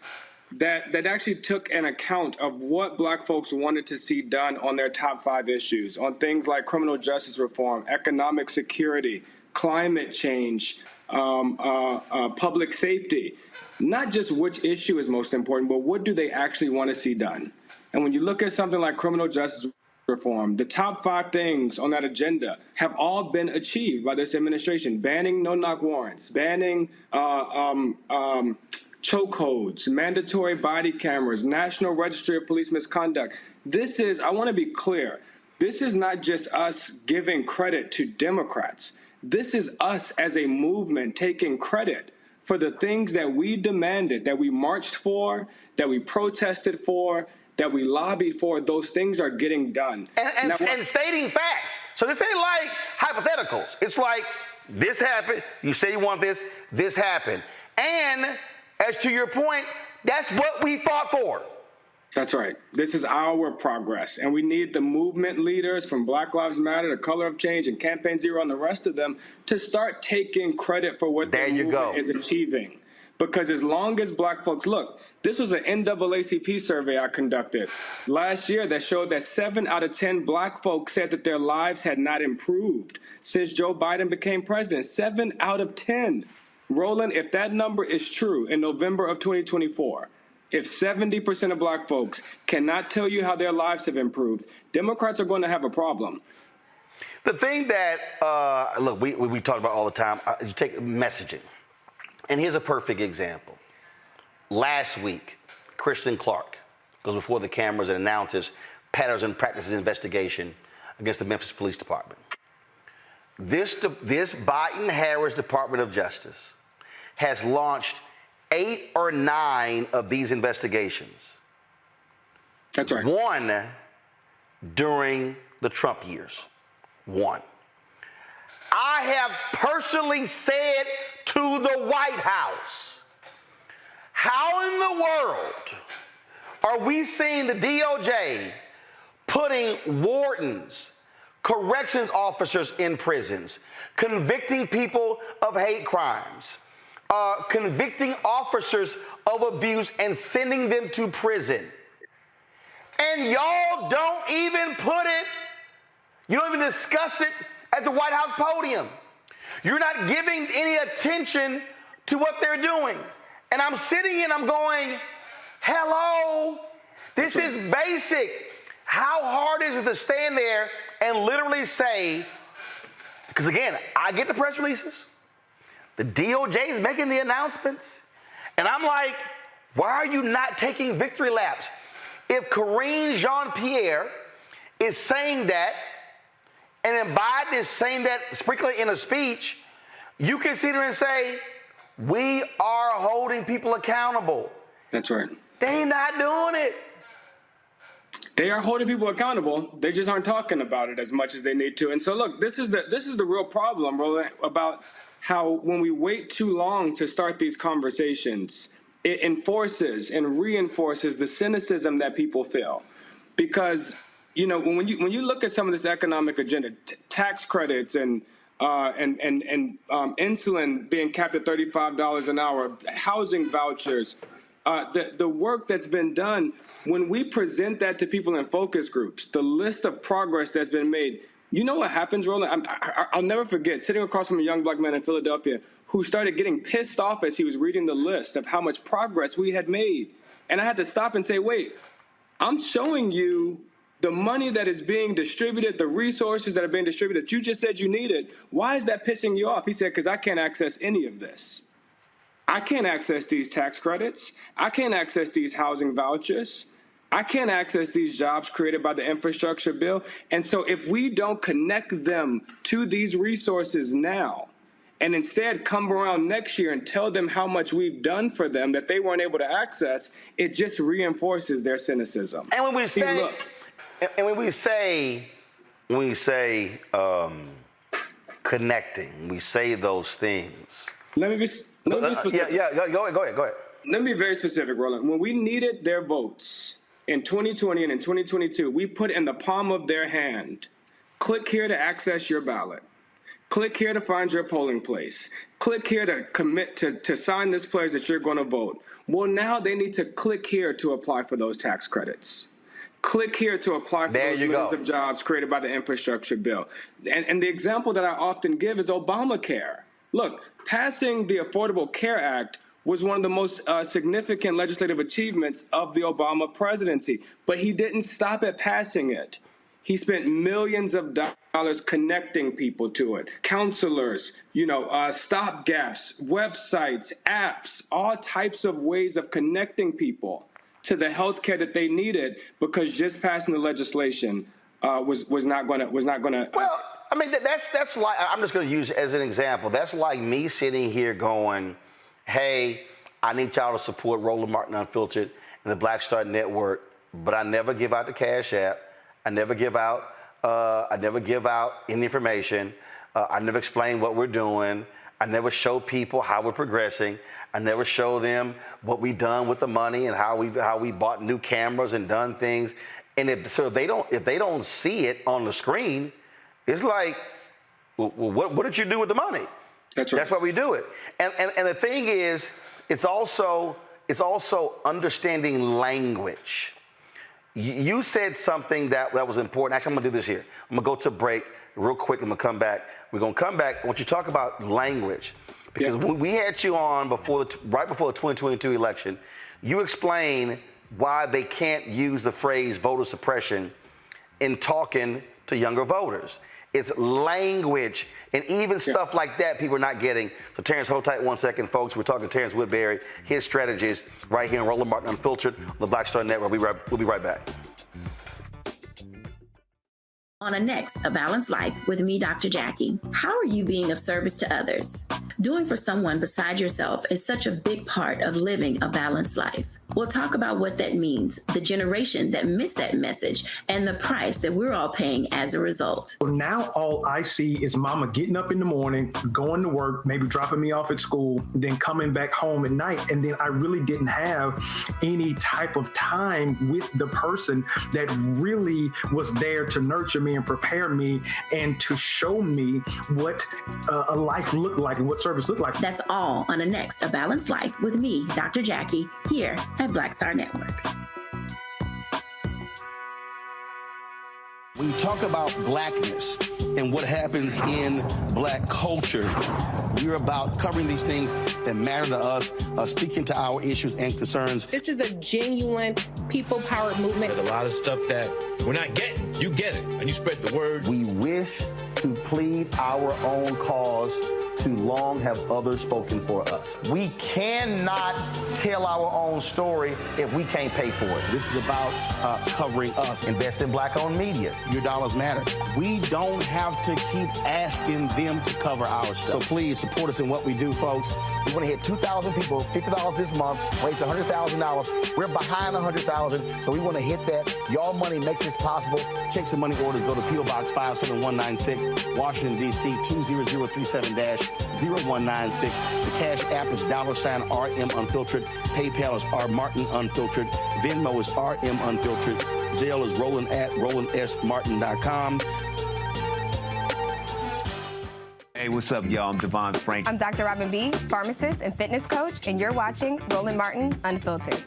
that actually took an account of what black folks wanted to see done on their top 5 issues, on things like criminal justice reform, economic security, climate change, public safety. Not just which issue is most important, but what do they actually want to see done? And when you look at something like criminal justice reform, the top 5 things on that agenda have all been achieved by this administration: banning no-knock warrants, banning chokeholds, mandatory body cameras, National Registry of Police Misconduct. I want to be clear, this is not just us giving credit to Democrats. This is us as a movement taking credit for the things that we demanded, that we marched for, that we protested for, that we lobbied for. Those things are getting done. And stating facts. So this ain't like hypotheticals. It's like, this happened, you say you want this happened. And as to your point, that's what we fought for. That's right. This is our progress. And we need the movement leaders from Black Lives Matter, the Color of Change, and Campaign Zero, and the rest of them to start taking credit for what the movement is achieving. Because as long as black folks, look, this was an NAACP survey I conducted last year that showed that 7 out of 10 black folks said that their lives had not improved since Joe Biden became president. 7 out of 10. Roland, if that number is true in November of 2024, if 70% of black folks cannot tell you how their lives have improved, Democrats are going to have a problem. The thing that, look, we talk about all the time, you take messaging. And here's a perfect example. Last week, Kristen Clark goes before the cameras and announces patterns and practices investigation against the Memphis Police Department. This Biden-Harris Department of Justice has launched 8 or 9 of these investigations. That's right. 1 during the Trump years. 1. I have personally said to the White House, how in the world are we seeing the DOJ putting wardens, corrections officers in prisons, convicting people of hate crimes, convicting officers of abuse and sending them to prison? And y'all don't even put it, you don't even discuss it at the White House podium. You're not giving any attention to what they're doing. And I'm sitting and I'm going, hello, this is basic. How hard is it to stand there and literally say, because again, I get the press releases, the DOJ is making the announcements, and I'm like, why are you not taking victory laps? If Karine Jean-Pierre is saying that, and then Biden is saying that, sprinkling in a speech, you can sit there and say, we are holding people accountable. That's right. They not doing it. They are holding people accountable. They just aren't talking about it as much as they need to. And so, look, this is the real problem, Roland, about how when we wait too long to start these conversations, it enforces and reinforces the cynicism that people feel. Because, you know, when you look at some of this economic agenda, tax credits and insulin being capped at $35 an hour, housing vouchers, the work that's been done, when we present that to people in focus groups, the list of progress that's been made, you know what happens, Roland? I'll never forget sitting across from a young black man in Philadelphia who started getting pissed off as he was reading the list of how much progress we had made. And I had to stop and say, wait, I'm showing you the money that is being distributed, the resources that are being distributed that you just said you needed. Why is that pissing you off? He said, because I can't access any of this. I can't access these tax credits. I can't access these housing vouchers. I can't access these jobs created by the infrastructure bill. And so if we don't connect them to these resources now, and instead come around next year and tell them how much we've done for them that they weren't able to access, it just reinforces their cynicism. And when we Steve, say, look, and when we say connecting, we say those things. Let me be specific. Go ahead. Let me be very specific, Roland. When we needed their votes in 2020 and in 2022, we put in the palm of their hand, click here to access your ballot. Click here to find your polling place. Click here to commit to sign this pledge that you're going to vote. Well, now they need to click here to apply for those tax credits. Click here to apply for those millions of jobs created by the infrastructure bill. And the example that I often give is Obamacare. Look, passing the Affordable Care Act was one of the most significant legislative achievements of the Obama presidency. But he didn't stop at passing it. He spent millions of dollars connecting people to it. Counselors, stopgaps, websites, apps, all types of ways of connecting people to the health care that they needed, because just passing the legislation was not going to. Well, I mean, that's like, I'm just going to use it as an example. That's like me sitting here going, hey, I need y'all to support Roland Martin Unfiltered and the Black Star Network, but I never give out the Cash App. I never give out any information. I never explain what we're doing. I never show people how we're progressing. I never show them what we've done with the money and how we bought new cameras and done things. And if they don't see it on the screen, it's like, well, what did you do with the money? That's right. That's why we do it. And the thing is, it's also understanding language. You said something that was important. Actually, I'm going to do this here. I'm going to go to break real quick. I'm going to come back. We're going to come back. I want you to talk about language. Because when we had you on right before the 2022 election, you explained why they can't use the phrase voter suppression in talking to younger voters. It's language. And even stuff like that, people are not getting. So Terrence, hold tight 1 second, folks. We're talking to Terrence Woodbury, his strategies right here on Roland Martin Unfiltered on the Black Star Network. We'll be right back. On A Balanced Life with me, Dr. Jackie. How are you being of service to others? Doing for someone beside yourself is such a big part of living a balanced life. We'll talk about what that means, the generation that missed that message, and the price that we're all paying as a result. Well, now all I see is mama getting up in the morning, going to work, maybe dropping me off at school, then coming back home at night. And then I really didn't have any type of time with the person that really was there to nurture me and prepare me and to show me what a life looked like and what service looked like. That's all on A Balanced Life with me, Dr. Jackie, here at Black Star Network. When you talk about blackness and what happens in black culture, we're about covering these things that matter to us, speaking to our issues and concerns. This is a genuine people-powered movement. There's a lot of stuff that we're not getting. You get it, and you spread the word. We wish to plead our own cause. Too long have others spoken for us. We cannot tell our own story if we can't pay for it. This is about covering us. Invest in black-owned media. Your dollars matter. We don't have to keep asking them to cover our stuff. So please support us in what we do, folks. We want to hit 2,000 people, $50 this month, raise $100,000. We're behind $100,000, so we want to hit that. Y'all money makes this possible. Checks and money orders go to P.O. Box 57196, Washington, D.C. 20037- 0196. The Cash App is $RM Unfiltered. PayPal is R Martin Unfiltered. Venmo is RM Unfiltered. Zelle is Roland at RolandSMartin.com. Hey, what's up, y'all? I'm Devon Frank. I'm Dr. Robin B., pharmacist and fitness coach, and you're watching Roland Martin Unfiltered.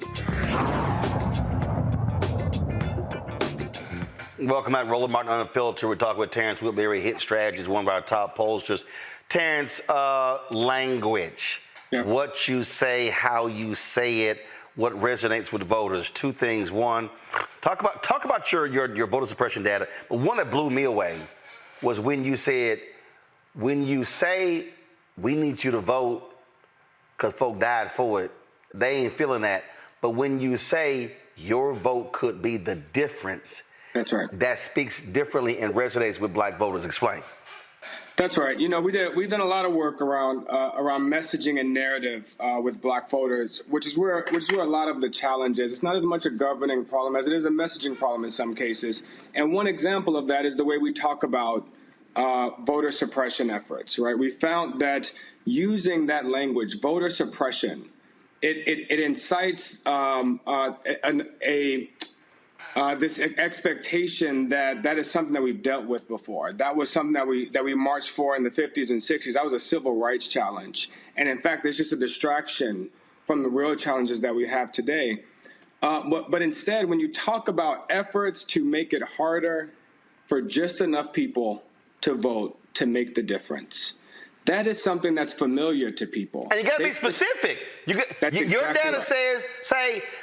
Welcome back, Roland Martin Unfiltered. We're talking with Terrence Whitberry, Hit Strategies, one of our top pollsters. Terrence, language. Yeah. What you say, how you say it, what resonates with voters. Two things. One, talk about your voter suppression data. The one that blew me away was when you said, when you say we need you to vote because folk died for it, they ain't feeling that. But when you say your vote could be the difference, that's right. That speaks differently and resonates with black voters. Explain. That's right. You know, we've done a lot of work around messaging and narrative with black voters, which is where a lot of the challenge is. It's not as much a governing problem as it is a messaging problem in some cases. And one example of that is the way we talk about voter suppression efforts. Right? We found that using that language, voter suppression, it incites this expectation that is something that we've dealt with before. That was something that we marched for in the 50s and 60s. That was a civil rights challenge. And in fact, there's just a distraction from the real challenges that we have today. But instead, when you talk about efforts to make it harder for just enough people to vote to make the difference, that is something that's familiar to people. And you got to be specific. Your data says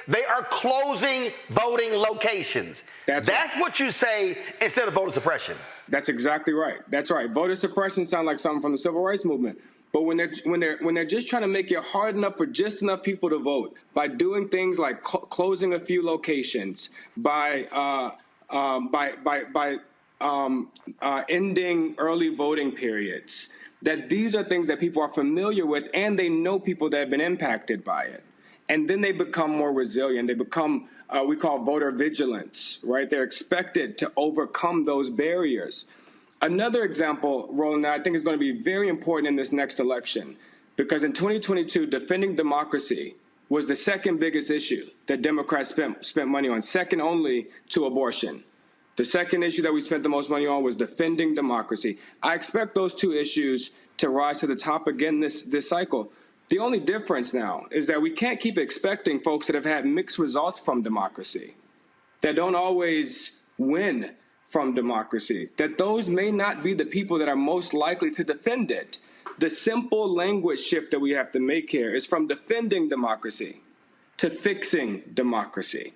they are closing voting locations. That's what you say instead of voter suppression. That's exactly right. That's right. Voter suppression sounds like something from the civil rights movement. But when they're just trying to make it hard enough for just enough people to vote by doing things like closing a few locations, by ending early voting periods, that these are things that people are familiar with and they know people that have been impacted by it. And then they become more resilient. They become, we call voter vigilance, right? They're expected to overcome those barriers. Another example, Roland, that I think is going to be very important in this next election, because in 2022, defending democracy was the second biggest issue that Democrats spent money on, second only to abortion. The second issue that we spent the most money on was defending democracy. I expect those two issues to rise to the top again this cycle. The only difference now is that we can't keep expecting folks that have had mixed results from democracy, that don't always win from democracy, that those may not be the people that are most likely to defend it. The simple language shift that we have to make here is from defending democracy to fixing democracy.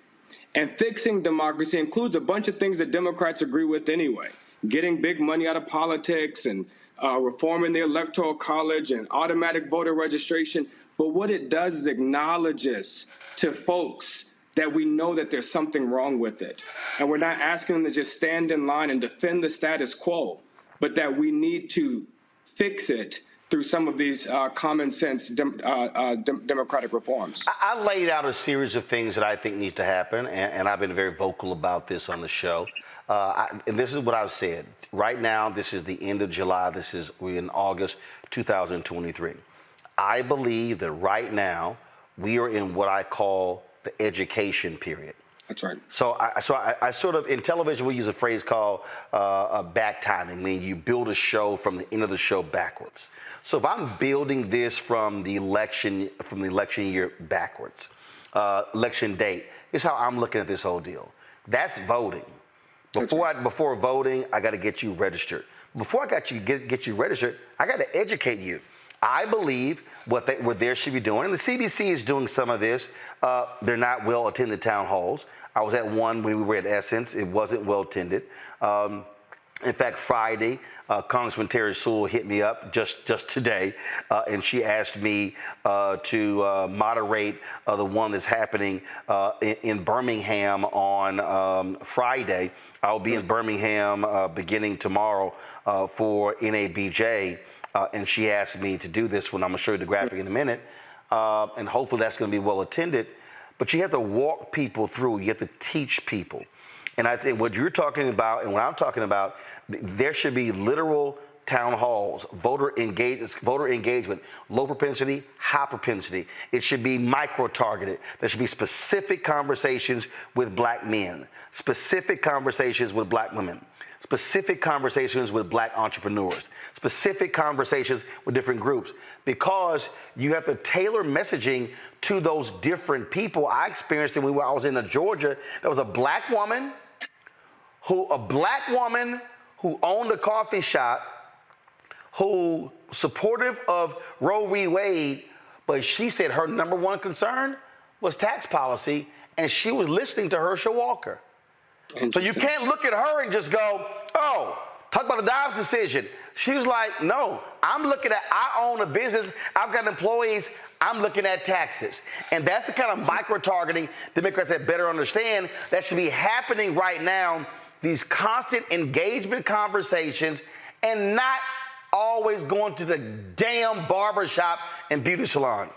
And fixing democracy includes a bunch of things that Democrats agree with anyway. Getting big money out of politics and reforming the Electoral College and automatic voter registration. But what it does is acknowledges to folks that we know that there's something wrong with it. And we're not asking them to just stand in line and defend the status quo, but that we need to fix it through some of these common sense democratic reforms. I laid out a series of things that I think need to happen, and I've been very vocal about this on the show. And this is what I've said. Right now, this is the end of July. We're in August 2023. I believe that right now we are in what I call the education period. That's right. So I sort of, in television, we use a phrase called back timing, meaning you build a show from the end of the show backwards. So if I'm building this from the election year backwards, election date, is how I'm looking at this whole deal. That's voting. Before voting, I got to get you registered. Before I got you get you registered, I got to educate you. I believe what they should be doing, and the CBC is doing some of this. They're not well-attended town halls. I was at one when we were at Essence. It wasn't well-attended. In fact, Friday, Congressman Terry Sewell hit me up just today, and she asked me to moderate the one that's happening in Birmingham on Friday. I'll be in Birmingham beginning tomorrow for NABJ. And she asked me to do this when I'm going to show you the graphic in a minute. And hopefully that's going to be well attended. But you have to walk people through. You have to teach people. And I think what you're talking about and what I'm talking about, there should be literal town halls, voter engagement, low propensity, high propensity. It should be micro-targeted. There should be specific conversations with black men, specific conversations with black women, specific conversations with black entrepreneurs, specific conversations with different groups, because you have to tailor messaging to those different people. I experienced it when I was in Georgia. There was a black woman who owned a coffee shop, who supportive of Roe v. Wade, but she said her number one concern was tax policy, and she was listening to Herschel Walker. So you can't look at her and just go, oh, talk about the Dobbs decision. She was like, no, I'm looking at, I own a business, I've got employees, I'm looking at taxes. And that's the kind of micro-targeting Democrats that better understand that should be happening right now, these constant engagement conversations, and not always going to the damn barbershop and beauty salon.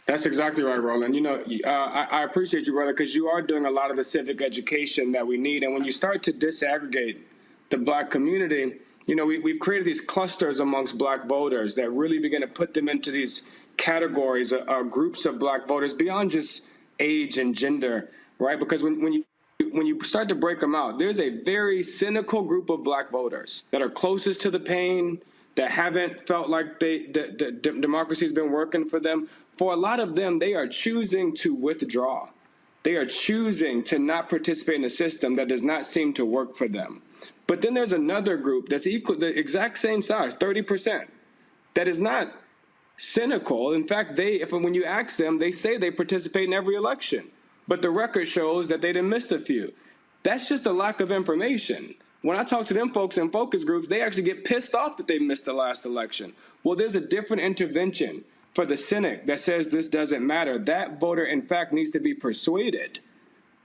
That's exactly right, Roland. You know, I appreciate you, brother, because you are doing a lot of the civic education that we need. And when you start to disaggregate the black community, you know, we've created these clusters amongst black voters that really begin to put them into these categories, groups of black voters beyond just age and gender, right? Because when you start to break them out, there's a very cynical group of black voters that are closest to the pain, that haven't felt like the democracy has been working for them. For a lot of them, they are choosing to withdraw. They are choosing to not participate in a system that does not seem to work for them. But then there's another group that's equal, the exact same size, 30%, that is not cynical. In fact, when you ask them, they say they participate in every election. But the record shows that they done missed a few. That's just a lack of information. When I talk to them folks in focus groups, they actually get pissed off that they missed the last election. Well, there's a different intervention for the cynic that says this doesn't matter. That voter, in fact, needs to be persuaded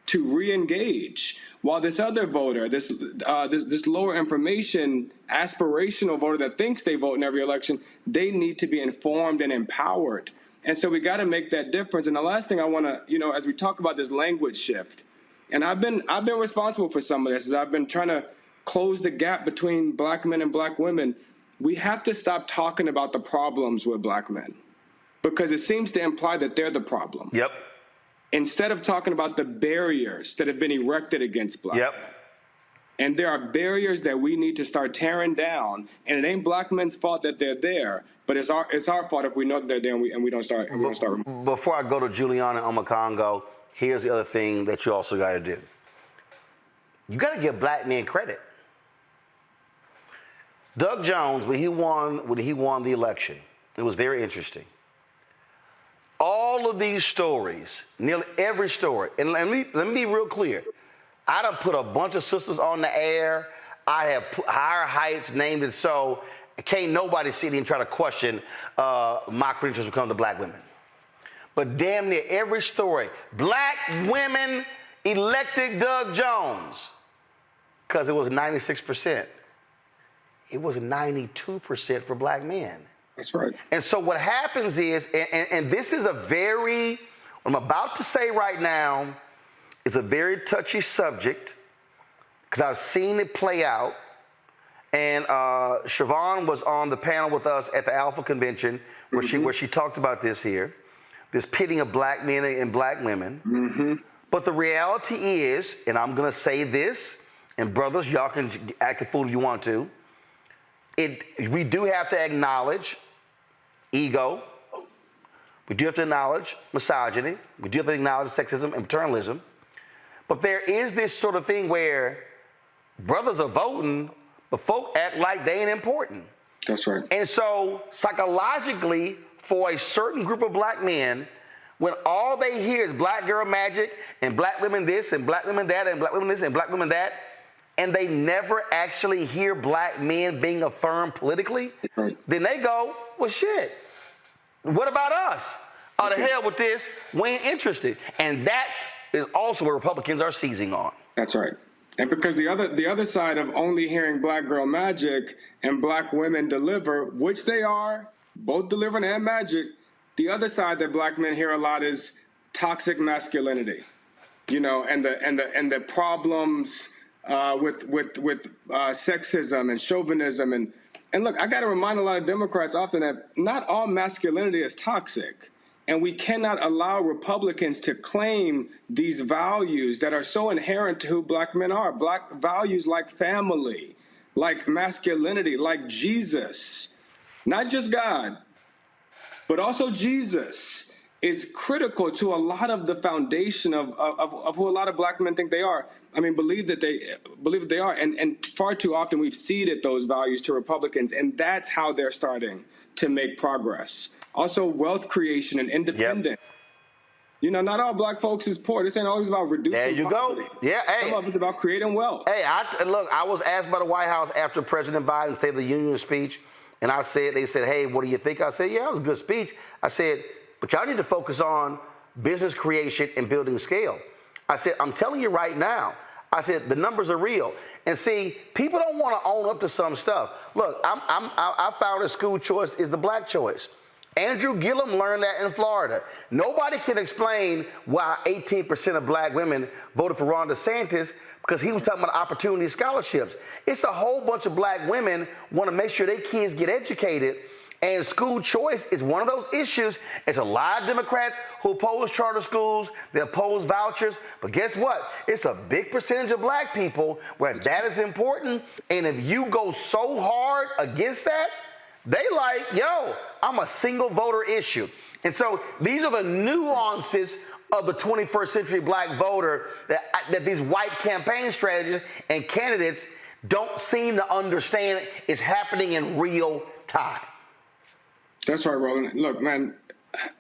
to re-engage, while this other voter, this lower information, aspirational voter that thinks they vote in every election, they need to be informed and empowered. And so we got to make that difference. And the last thing I want to, you know, as we talk about this language shift, and I've been responsible for some of this, as I've been trying to close the gap between black men and black women. We have to stop talking about the problems with black men, because it seems to imply that they're the problem. Yep. Instead of talking about the barriers that have been erected against black men. And there are barriers that we need to start tearing down, and it ain't black men's fault that they're there, but it's our fault if we know that they're there and we don't start. Before I go to Juliana Omakongo, here's the other thing that you also got to do. You got to give black men credit. Doug Jones, when he won the election, it was very interesting. All of these stories, nearly every story, and let me be real clear. I done put a bunch of sisters on the air. I have higher heights, named it so. Can't nobody sit here and try to question my credentials when it comes to black women. But damn near every story, black women elected Doug Jones, because it was 96%. It was 92% for black men. That's right. And so what happens is, and this is what I'm about to say right now, is a very touchy subject, because I've seen it play out. And Siobhan was on the panel with us at the Alpha Convention where she talked about this here, this pitting of black men and black women. But the reality is, and I'm going to say this, and brothers, y'all can act a fool if you want to, we do have to acknowledge ego. We do have to acknowledge misogyny. We do have to acknowledge sexism and paternalism. But there is this sort of thing where brothers are voting, but folk act like they ain't important. That's right. And so psychologically, for a certain group of black men, when all they hear is black girl magic and black women this and black women that and black women this and black women that, and they never actually hear black men being affirmed politically, then they go, well, shit, what about us? Oh, the hell with this, we ain't interested. And that's is also where Republicans are seizing on. That's right. And because the other side of only hearing black girl magic and black women deliver, which they are, both delivering and magic, the other side that black men hear a lot is toxic masculinity, you know, and the problems with sexism and chauvinism And look, I got to remind a lot of Democrats often that not all masculinity is toxic. And we cannot allow Republicans to claim these values that are so inherent to who black men are. Black values like family, like masculinity, like Jesus, not just God, but also Jesus is critical to a lot of the foundation of who a lot of black men think they are. I mean, believe that they are. And far too often we've ceded those values to Republicans, and that's how they're starting to make progress. Also, wealth creation and independence. Yep. You know, not all black folks is poor. This ain't always about reducing poverty. There you go. Yeah, hey. Some of it's about creating wealth. Hey, look, I was asked by the White House after President Biden's State of the Union speech, and they said, hey, what do you think? I said, yeah, it was a good speech. I said, but y'all need to focus on business creation and building scale. I said, I'm telling you right now, I said, the numbers are real. And see, people don't want to own up to some stuff. Look, I found that school choice is the black choice. Andrew Gillum learned that in Florida. Nobody can explain why 18% of black women voted for Ron DeSantis, because he was talking about opportunity scholarships. It's a whole bunch of black women want to make sure their kids get educated, and school choice is one of those issues. It's a lot of Democrats who oppose charter schools, they oppose vouchers, but guess what? It's a big percentage of black people where that is important, and if you go so hard against that, they like, yo, I'm a single voter issue. And so these are the nuances of the 21st century black voter that these white campaign strategists and candidates don't seem to understand is happening in real time. That's right, Roland. Look, man,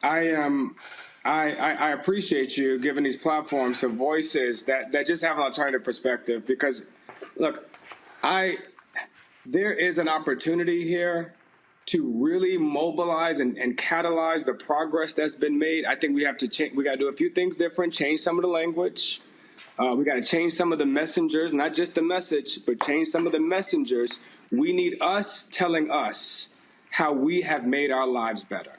I appreciate you giving these platforms to voices that just have an alternative perspective, because, look, there is an opportunity here to really mobilize and catalyze the progress that's been made. I think we have to change. We got to do a few things different, change some of the language. We got to change some of the messengers, not just the message, but change some of the messengers. We need us telling us how we have made our lives better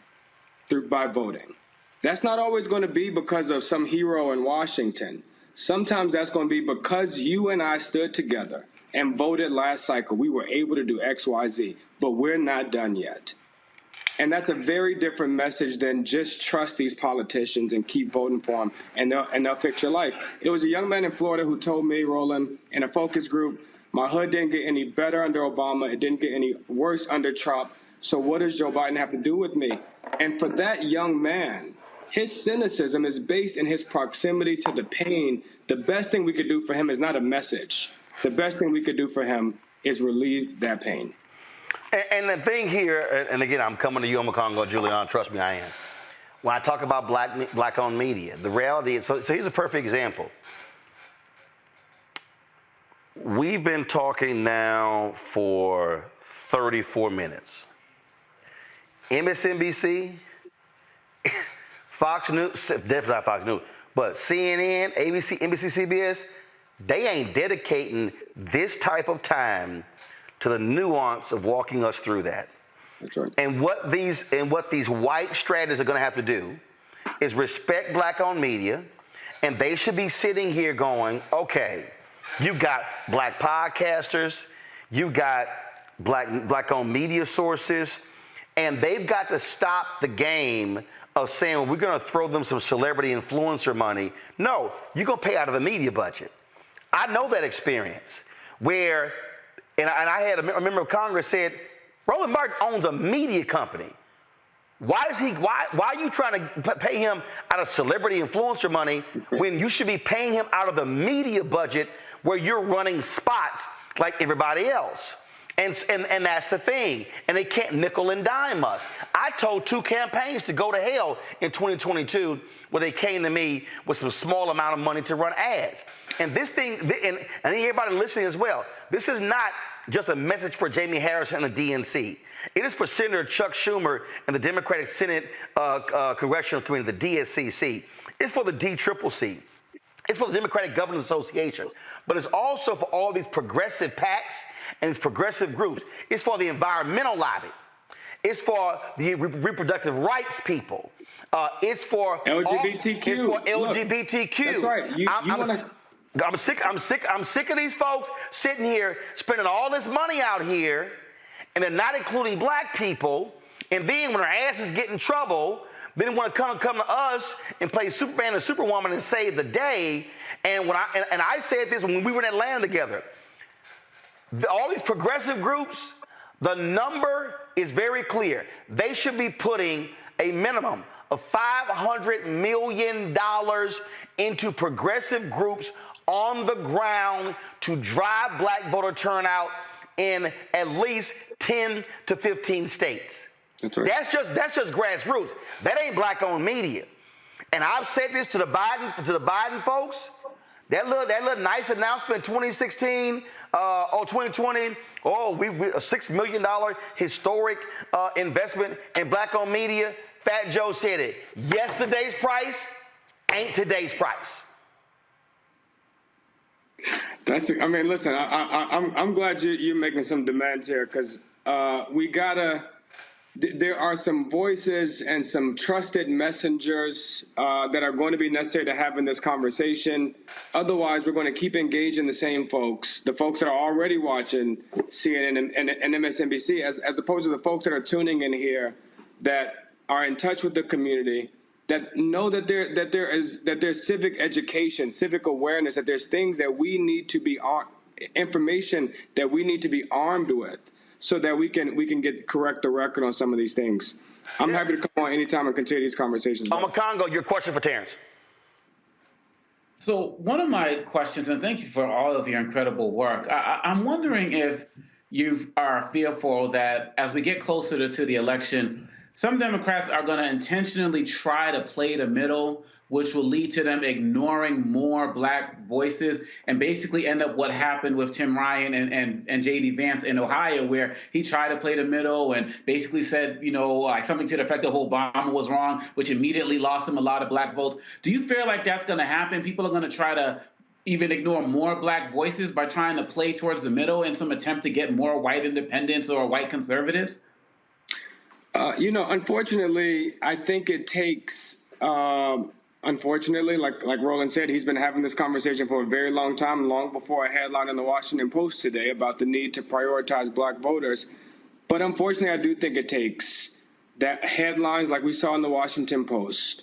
by voting. That's not always going to be because of some hero in Washington. Sometimes that's going to be because you and I stood together and voted last cycle. We were able to do X, Y, Z, but we're not done yet. And that's a very different message than just trust these politicians and keep voting for them, and they'll fix your life. It was a young man in Florida who told me, Roland, in a focus group, my hood didn't get any better under Obama. It didn't get any worse under Trump. So what does Joe Biden have to do with me? And for that young man, his cynicism is based in his proximity to the pain. The best thing we could do for him is not a message. The best thing we could do for him is relieve that pain. And the thing here, and again, I'm coming to you, Omokongo, Julian, trust me, I am. When I talk about black-owned media, the reality is, so here's a perfect example. We've been talking now for 34 minutes. MSNBC, Fox News, definitely not Fox News, but CNN, ABC, NBC, CBS, they ain't dedicating this type of time to the nuance of walking us through that. That's right. And what these white strategists are going to have to do is respect black-owned media, and they should be sitting here going, okay, you've got black podcasters, you've got black-owned media sources, and they've got to stop the game of saying, well, we're going to throw them some celebrity influencer money. No, you're going to pay out of the media budget. I know that experience where, and I had a member of Congress said, Roland Martin owns a media company. Why are you trying to pay him out of celebrity influencer money when you should be paying him out of the media budget where you're running spots like everybody else? And that's the thing. And they can't nickel and dime us. I told 2 campaigns to go to hell in 2022 where they came to me with some small amount of money to run ads. And this thing, and everybody listening as well, this is not just a message for Jamie Harris and the DNC. It is for Senator Chuck Schumer and the Democratic Senate Congressional Committee, the DSCC. It's for the DCCC. It's for the Democratic Governors Association, but it's also for all these progressive PACs and these progressive groups. It's for the environmental lobby. It's for the reproductive rights people. It's for LGBTQ. It's for LGBTQ. Look, that's right. I'm sick of these folks sitting here spending all this money out here, and they're not including black people, and then when our asses get in trouble, then they want to come to us and play Superman and Superwoman and save the day. And when I said this when we were in Atlanta together, all these progressive groups, the number is very clear. They should be putting a minimum of $500 million into progressive groups on the ground to drive black voter turnout in at least 10 to 15 states. That's right. That's just grassroots. That ain't black-owned media. And I've said this to the Biden folks. That little nice announcement in 2016 or 2020. We a $6 million historic investment in black-owned media. Fat Joe said it. Yesterday's price ain't today's price. Listen. I'm glad you're making some demands here, because we gotta. There are some voices and some trusted messengers that are going to be necessary to have in this conversation. Otherwise, we're going to keep engaging the same folks, the folks that are already watching CNN and MSNBC, as opposed to the folks that are tuning in here that are in touch with the community, that know that there's civic education, civic awareness, that there's things that we need to be information that we need to be armed with, so that we can correct the record on some of these things. I'm happy to come on anytime and continue these conversations. Congo, your question for Terrence. So one of my questions, and thank you for all of your incredible work, I'm wondering if you are fearful that as we get closer to the election, some Democrats are going to intentionally try to play the middle, which will lead to them ignoring more black voices and basically end up what happened with Tim Ryan and J.D. Vance in Ohio, where he tried to play the middle and basically said, like something to the effect of Obama was wrong, which immediately lost him a lot of black votes. Do you feel like that's going to happen? People are going to try to even ignore more black voices by trying to play towards the middle in some attempt to get more white independents or white conservatives? Unfortunately, I think it takes, unfortunately, like Roland said, he's been having this conversation for a very long time, long before a headline in the Washington Post today about the need to prioritize black voters. But unfortunately, I do think it takes that headlines like we saw in the Washington Post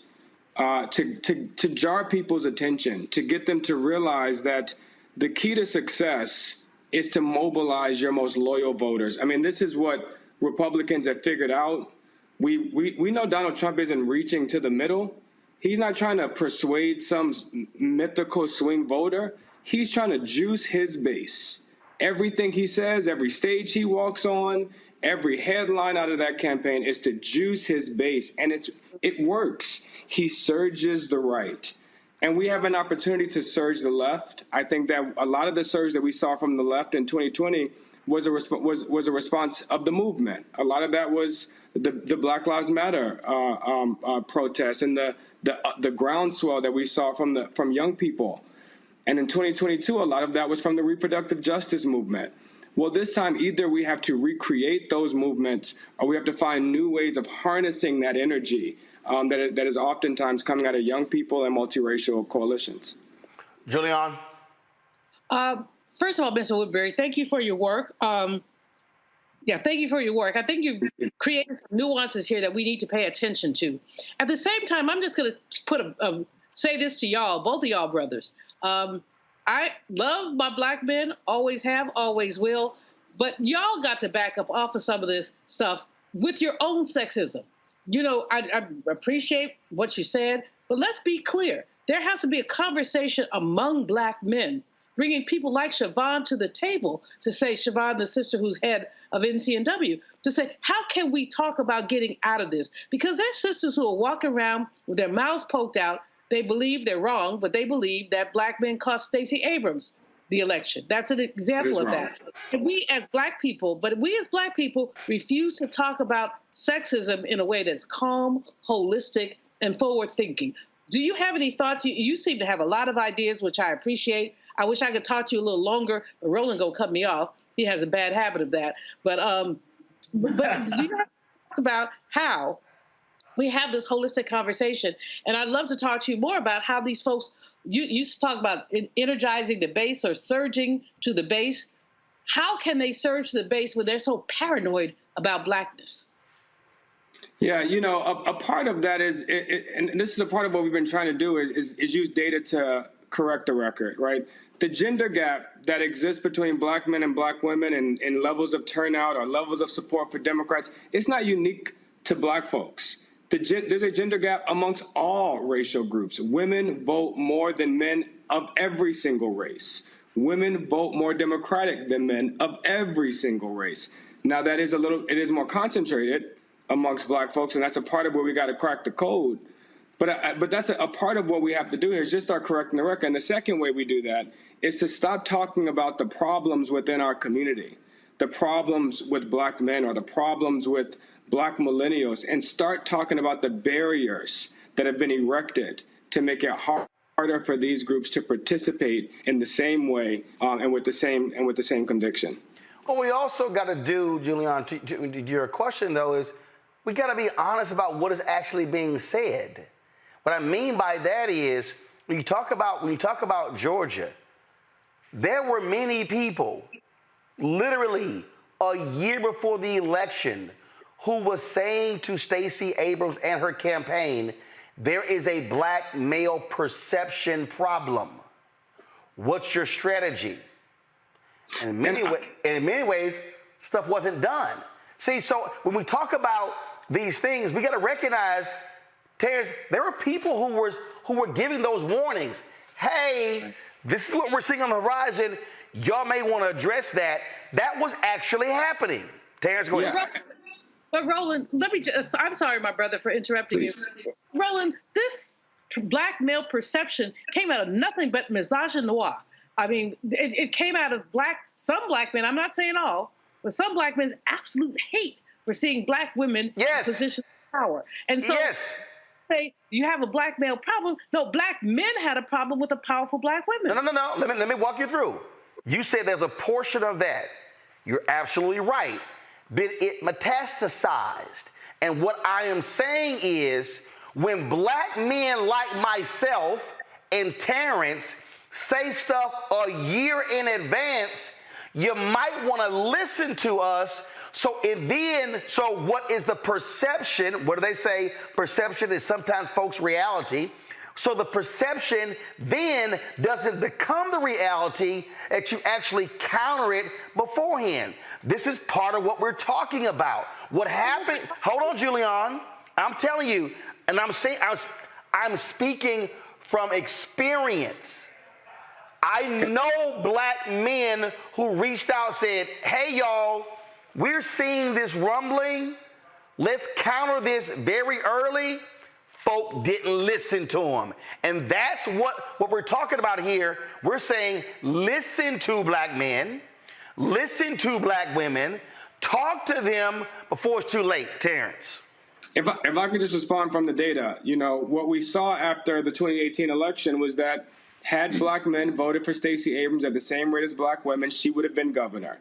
to jar people's attention, to get them to realize that the key to success is to mobilize your most loyal voters. This is what Republicans have figured out. We know Donald Trump isn't reaching to the middle. He's not trying to persuade some mythical swing voter. He's trying to juice his base. Everything he says, every stage he walks on, every headline out of that campaign is to juice his base. And it works. He surges the right. And we have an opportunity to surge the left. I think that a lot of the surge that we saw from the left in 2020 was a response of the movement. A lot of that was the Black Lives Matter protests and the groundswell that we saw from young people. And in 2022, a lot of that was from the reproductive justice movement. Well, this time, either we have to recreate those movements or we have to find new ways of harnessing that energy that is oftentimes coming out of young people and multiracial coalitions. Julian? First of all, Mr. Woodbury, thank you for your work. Thank you for your work. I think you've created some nuances here that we need to pay attention to. At the same time, I'm just going to say this to y'all, both of y'all brothers. I love my black men, always have, always will, but y'all got to back up off of some of this stuff with your own sexism. I appreciate what you said, but let's be clear. There has to be a conversation among black men, bringing people like Siobhan to the table to say, Siobhan, the sister who's head of NCNW, to say, how can we talk about getting out of this? Because there's sisters who are walking around with their mouths poked out. They believe they're wrong, but they believe that black men cost Stacey Abrams the election. That's an example of that. And we as black people refuse to talk about sexism in a way that's calm, holistic, and forward-thinking. Do you have any thoughts? You seem to have a lot of ideas, which I appreciate. I wish I could talk to you a little longer, but Roland gonna cut me off. He has a bad habit of that. But do you have thoughts about how we have this holistic conversation? And I'd love to talk to you more about how these folks, you used to talk about energizing the base or surging to the base. how can they surge the base when they're so paranoid about blackness? Yeah, a part of that is, and this is a part of what we've been trying to do, is use data to correct the record, right? The gender gap that exists between black men and black women in levels of turnout or levels of support for Democrats, it's not unique to black folks. There's a gender gap amongst all racial groups. Women vote more than men of every single race. Women vote more Democratic than men of every single race. Now, it is more concentrated amongst black folks, and that's a part of where we got to crack the code. But that's a part of what we have to do here is just start correcting the record. And the second way we do that is to stop talking about the problems within our community, the problems with black men or the problems with black millennials, and start talking about the barriers that have been erected to make it harder for these groups to participate in the same way and with the same conviction. What we also got to do, Julian, to your question though, is we got to be honest about what is actually being said. What I mean by that is when you talk about Georgia, there were many people, literally a year before the election, who was saying to Stacey Abrams and her campaign, there is a black male perception problem. What's your strategy? And in many ways, stuff wasn't done. See, so when we talk about these things, we got to recognize, Terrence, there were people who were giving those warnings. Hey, this is what we're seeing on the horizon. Y'all may want to address that. That was actually happening. Terrence, go ahead. But Roland, I'm sorry, my brother, for interrupting you. Roland, this black male perception came out of nothing but misogynoir. I mean, it came out of some black men, I'm not saying all, but some black men's absolute hate for seeing black women in positions of power. And so say you have a black male problem. No, black men had a problem with the powerful black women. No. Let me walk you through. You say there's a portion of that. You're absolutely right. But it metastasized. And what I am saying is when black men like myself and Terrence say stuff a year in advance, you might want to listen to us. So what is the perception? What do they say? Perception is sometimes folks' reality. So the perception then doesn't become the reality that you actually counter it beforehand. This is part of what we're talking about. What happened? Hold on, Julian. I'm telling you, and I'm speaking from experience. I know black men who reached out and said, hey, y'all, we're seeing this rumbling. Let's counter this very early. Folk didn't listen to them. And that's what we're talking about here. We're saying listen to black men, listen to black women, talk to them before it's too late. Terrence. If I could just respond from the data, what we saw after the 2018 election was that had black men voted for Stacey Abrams at the same rate as black women, she would have been governor.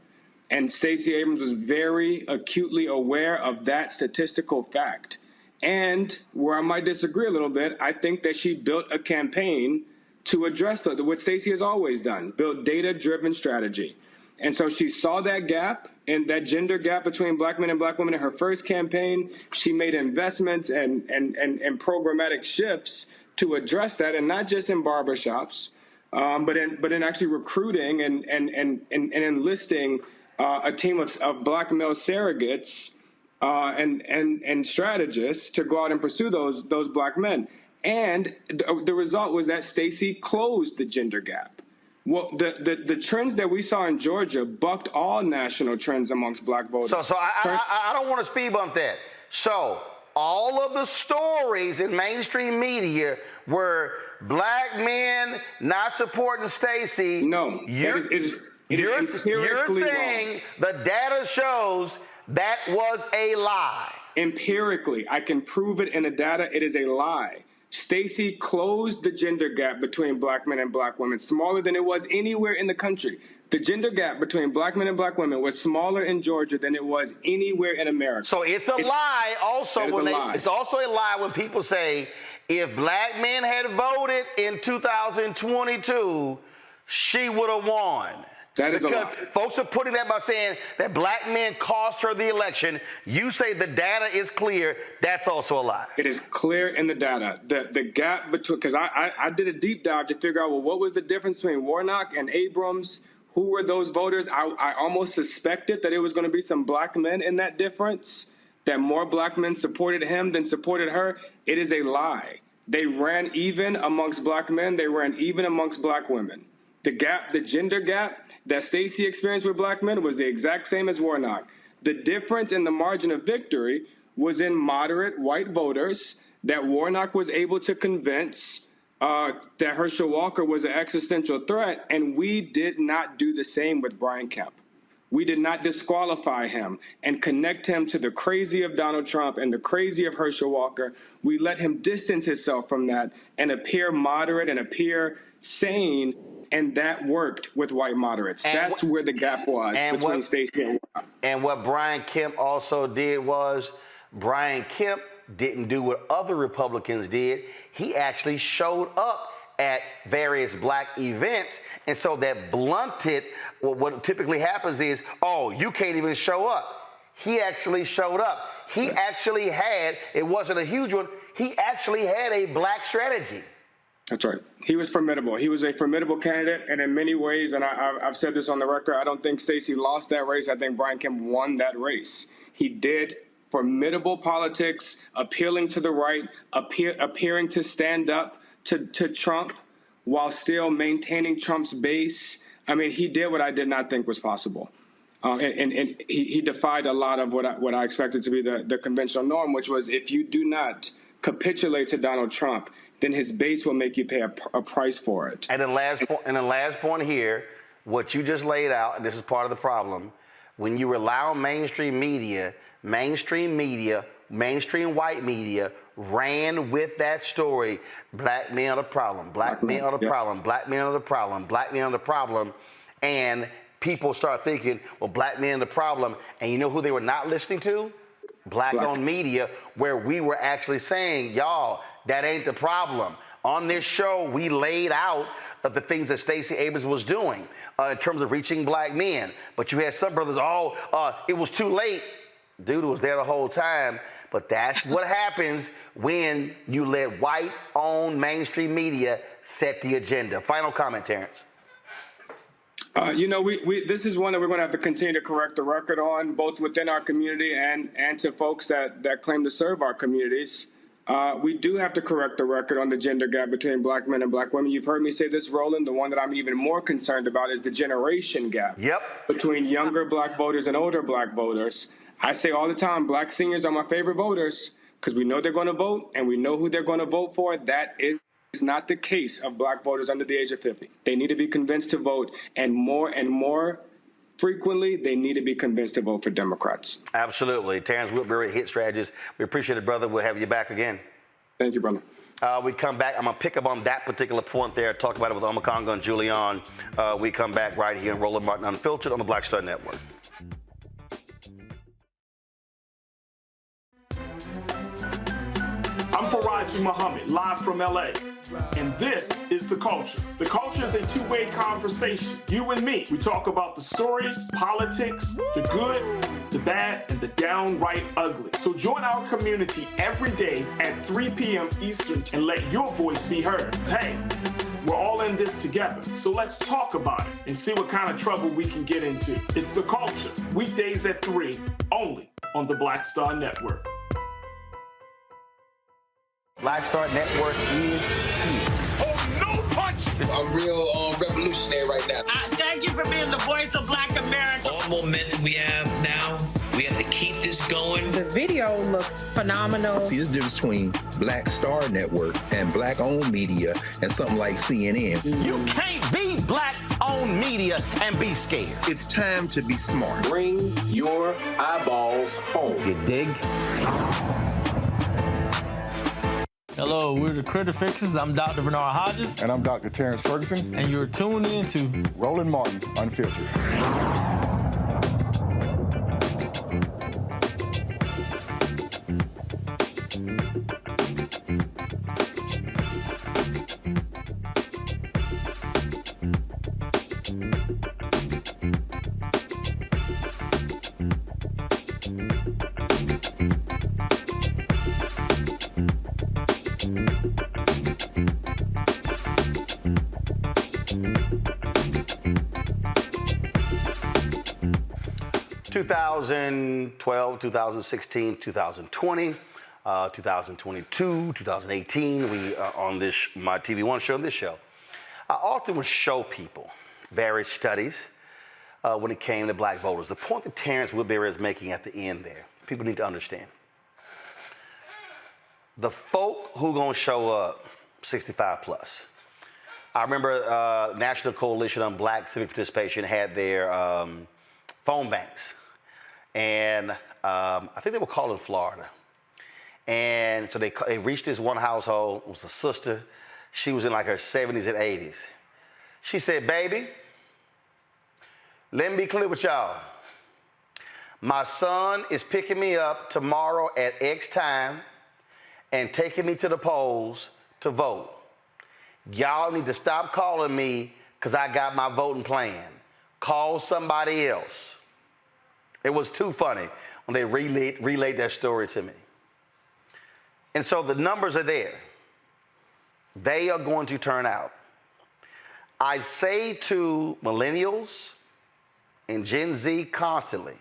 And Stacey Abrams was very acutely aware of that statistical fact. And where I might disagree a little bit, I think that she built a campaign to address what Stacey has always done, built data-driven strategy. And so she saw that gap and that gender gap between black men and black women in her first campaign. She made investments and programmatic shifts to address that, and not just in barbershops, but in actually recruiting and enlisting a team of black male surrogates and strategists to go out and pursue those black men. And the result was that Stacey closed the gender gap. Well, the trends that we saw in Georgia bucked all national trends amongst black voters. So I don't want to speed bump that. So all of the stories in mainstream media were black men not supporting Stacey. No, you're saying the data shows that was a lie. Empirically, I can prove it in the data. It is a lie. Stacey closed the gender gap between black men and black women, smaller than it was anywhere in the country. The gender gap between black men and black women was smaller in Georgia than it was anywhere in America. So it's a lie also. It's also a lie when people say, if black men had voted in 2022, she would have won. That is because folks are putting that by saying that black men cost her the election. You say the data is clear. That's also a lie. It is clear in the data. The gap between, because I did a deep dive to figure out, well, what was the difference between Warnock and Abrams? Who were those voters? I almost suspected that it was going to be some black men in that difference, that more black men supported him than supported her. It is a lie. They ran even amongst black men. They ran even amongst black women. The gap, the gender gap that Stacey experienced with black men was the exact same as Warnock. The difference in the margin of victory was in moderate white voters that Warnock was able to convince that Herschel Walker was an existential threat, and we did not do the same with Brian Kemp. We did not disqualify him and connect him to the crazy of Donald Trump and the crazy of Herschel Walker. We let him distance himself from that and appear moderate and appear sane. And that worked with white moderates. That's where the gap was between Stacey and Warnock. And what Brian Kemp also did was Brian Kemp didn't do what other Republicans did. He actually showed up at various black events. And so that blunted what typically happens is, oh, you can't even show up. He actually showed up. He actually had, it wasn't a huge one, he actually had a black strategy. That's right. He was formidable. He was a formidable candidate, and in many ways, and I've said this on the record, I don't think Stacey lost that race. I think Brian Kemp won that race. He did formidable politics, appealing to the right, appearing to stand up to Trump while still maintaining Trump's base. I mean, he did what I did not think was possible. And he defied a lot of what I expected to be the conventional norm, which was if you do not capitulate to Donald Trump, then his base will make you pay a price for it. And the last point here, what you just laid out, and this is part of the problem, when you rely on mainstream media, mainstream white media ran with that story. Black men are the problem. Black men are the problem. Black men are the problem. Black men are the problem. And people start thinking, well, black men are the problem. And you know who they were not listening to? Black-owned media, where we were actually saying, y'all, that ain't the problem. On this show, we laid out the things that Stacey Abrams was doing in terms of reaching black men. But you had some brothers, it was too late. Dude was there the whole time. But that's what happens when you let white-owned mainstream media set the agenda. Final comment, Terrence. This is one that we're going to have to continue to correct the record on, both within our community and to folks that claim to serve our communities. We do have to correct the record on the gender gap between black men and black women. You've heard me say this, Roland. The one that I'm even more concerned about is the generation gap between younger black voters and older black voters. I say all the time, black seniors are my favorite voters because we know they're going to vote and we know who they're going to vote for. That is not the case of black voters under the age of 50. They need to be convinced to vote, and more frequently, they need to be convinced to vote for Democrats. Absolutely. Terrence Whitbury, Hit Strategist. We appreciate it, brother. We'll have you back again. Thank you, brother. We come back. I'm going to pick up on that particular point there, talk about it with Omakonga and Julian. We come back right here in Roland Martin Unfiltered on the Black Star Network. I'm Faraji Muhammad, live from LA. And this is The Culture. The Culture is a two-way conversation. You and me. We talk about the stories, politics, the good, the bad, and the downright ugly. So join our community every day at 3 p.m. Eastern and let your voice be heard. Hey, we're all in this together. So let's talk about it and see what kind of trouble we can get into. It's The Culture. Weekdays at 3, only on the Black Star Network. Black Star Network is here. Oh, no punches! I'm real revolutionary right now. Thank you for being the voice of Black America. All momentum we have now, we have to keep this going. The video looks phenomenal. See, there's a difference between Black Star Network and black-owned media and something like CNN. You can't be black-owned media and be scared. It's time to be smart. Bring your eyeballs home. You dig? Hello, we're the Critter Fixers. I'm Dr. Bernard Hodges. And I'm Dr. Terrence Ferguson. And you're tuned in to Roland Martin Unfiltered. 2012, 2016, 2020, 2022, 2018, we on this, my TV One show, this show. I often would show people various studies when it came to black voters. The point that Terrence Woodbury is making at the end there, people need to understand. The folk who gonna show up, 65 plus. I remember National Coalition on Black Civic Participation had their phone banks. And I think they were called in Florida. And so they reached this one household, it was a sister. She was in like her 70s and 80s. She said, baby, let me be clear with y'all. My son is picking me up tomorrow at X time and taking me to the polls to vote. Y'all need to stop calling me because I got my voting plan. Call somebody else. It was too funny when they relayed that story to me. And so the numbers are there. They are going to turn out. I say to millennials and Gen Z constantly,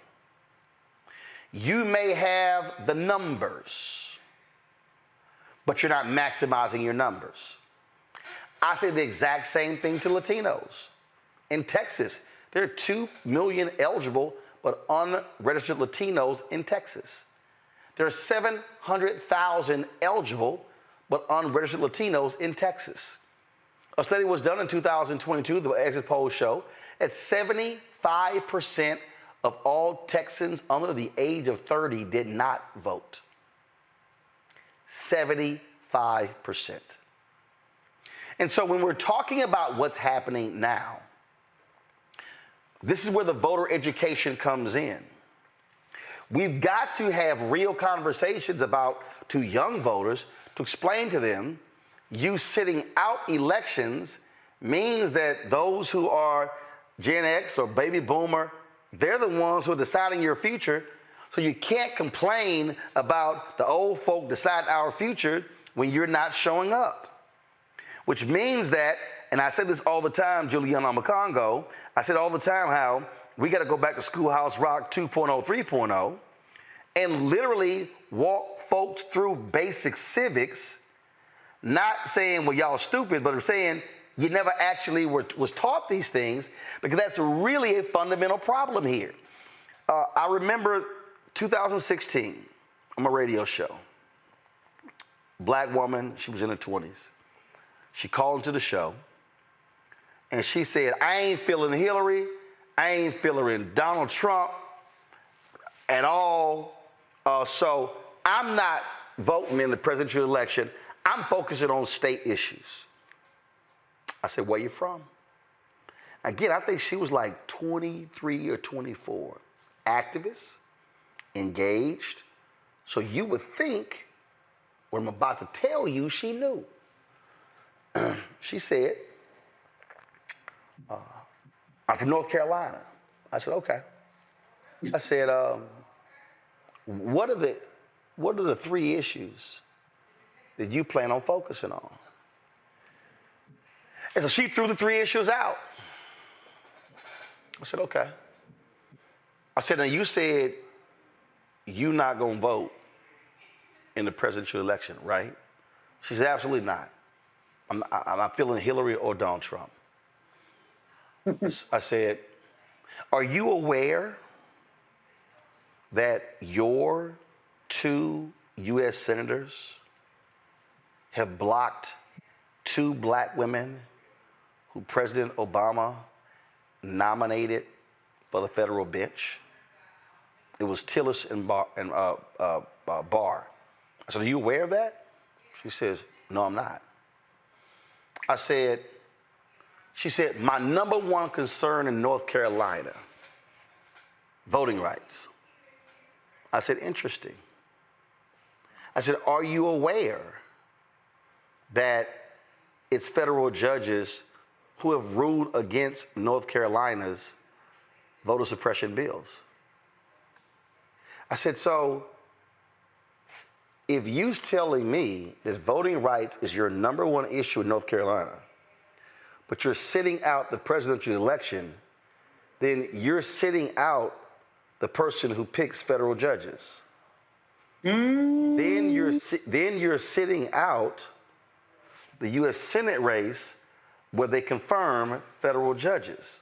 you may have the numbers, but you're not maximizing your numbers. I say the exact same thing to Latinos. In Texas, there are 2 million eligible but unregistered Latinos in Texas. There are 700,000 eligible but unregistered Latinos in Texas. A study was done in 2022, the exit polls show, that 75% of all Texans under the age of 30 did not vote. 75%. And so when we're talking about what's happening now, this is where the voter education comes in. We've got to have real conversations about, to young voters, to explain to them, you sitting out elections means that those who are Gen X or baby boomer, they're the ones who are deciding your future. So you can't complain about the old folk decide our future when you're not showing up. Which means that, and I say this all the time, Juliana Macongo, I said all the time how we got to go back to Schoolhouse Rock 2.0, 3.0, and literally walk folks through basic civics, not saying, well, y'all stupid, but saying you never actually was taught these things, because that's really a fundamental problem here. I remember 2016, on my radio show, black woman, she was in her 20s. She called into the show, and she said, I ain't feeling Hillary, I ain't feeling Donald Trump at all, so I'm not voting in the presidential election. I'm focusing on state issues. I said, where you from? Again, I think she was like 23 or 24. Activist, engaged. So you would think, what I'm about to tell you, she knew. She said, I'm from North Carolina. I said, okay. I said, what are the 3 issues that you plan on focusing on? And so she threw the 3 issues out. I said, okay. I said, now you said you're not going to vote in the presidential election, right? She said, absolutely not. I'm not feeling Hillary or Donald Trump. I said, are you aware that your 2 U.S. senators have blocked 2 black women who President Obama nominated for the federal bench? It was Tillis and Barr. I said, are you aware of that? She says, no, I'm not. I said, she said, my number 1 concern in North Carolina, voting rights. I said, interesting. I said, are you aware that it's federal judges who have ruled against North Carolina's voter suppression bills? I said, so if you're telling me that voting rights is your number 1 issue in North Carolina, but you're sitting out the presidential election, then you're sitting out the person who picks federal judges. Then you're sitting out the U.S. Senate race where they confirm federal judges.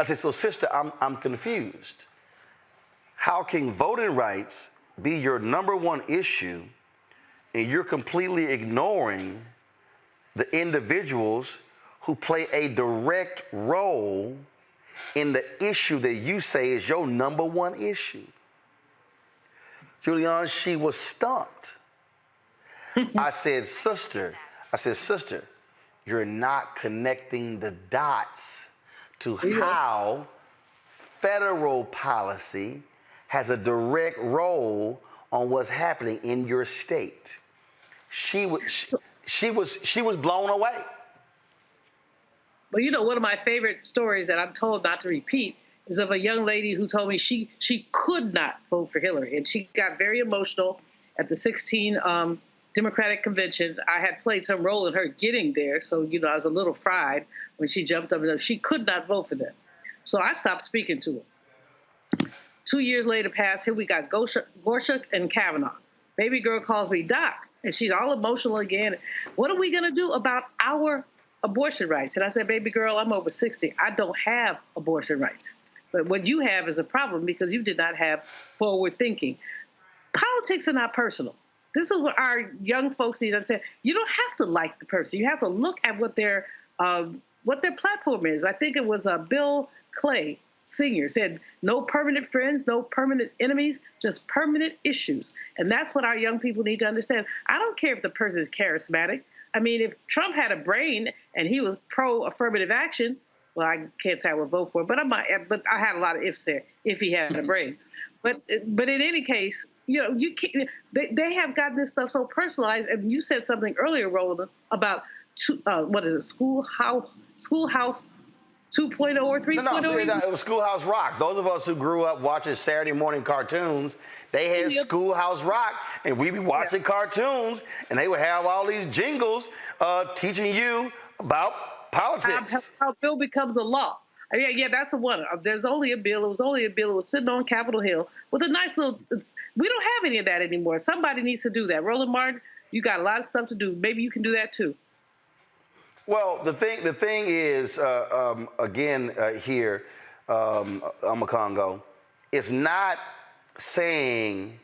I said, so sister, I'm confused. How can voting rights be your number one issue and you're completely ignoring the individuals who play a direct role in the issue that you say is your number one issue? Julianne, she was stumped. I said, sister, you're not connecting the dots to how federal policy has a direct role on what's happening in your state. She was blown away. Well, you know, one of my favorite stories that I'm told not to repeat is of a young lady who told me she could not vote for Hillary, and she got very emotional at the 16 Democratic convention. I had played some role in her getting there, so you know I was a little fried when she jumped up and she could not vote for them. So I stopped speaking to her. 2 years later passed. Here we got Gorsuch and Kavanaugh. Baby girl calls me Doc, and she's all emotional again. What are we gonna do about our abortion rights? And I said, baby girl, I'm over 60. I don't have abortion rights. But what you have is a problem because you did not have forward thinking. Politics are not personal. This is what our young folks need to understand. You don't have to like the person. You have to look at what their platform is. I think it was Bill Clay Sr. said, no permanent friends, no permanent enemies, just permanent issues. And that's what our young people need to understand. I don't care if the person is charismatic. I mean, if Trump had a brain and he was pro-affirmative action, well, I can't say I would vote for it, but I had a lot of ifs there, if he had a brain. But in any case, you know, you can't, they have gotten this stuff so personalized. And you said something earlier, Roland, about Schoolhouse 2.0 or 3.0? No, it was Schoolhouse Rock. Those of us who grew up watching Saturday morning cartoons, they had Schoolhouse Rock, and we be watching cartoons, and they would have all these jingles teaching you about politics. How bill becomes a law. Yeah, that's the one. There's only a bill. It was only a bill. It was sitting on Capitol Hill with a nice little. We don't have any of that anymore. Somebody needs to do that. Roland Martin, you got a lot of stuff to do. Maybe you can do that too. Well, the thing is, again, here, Congo, it's not saying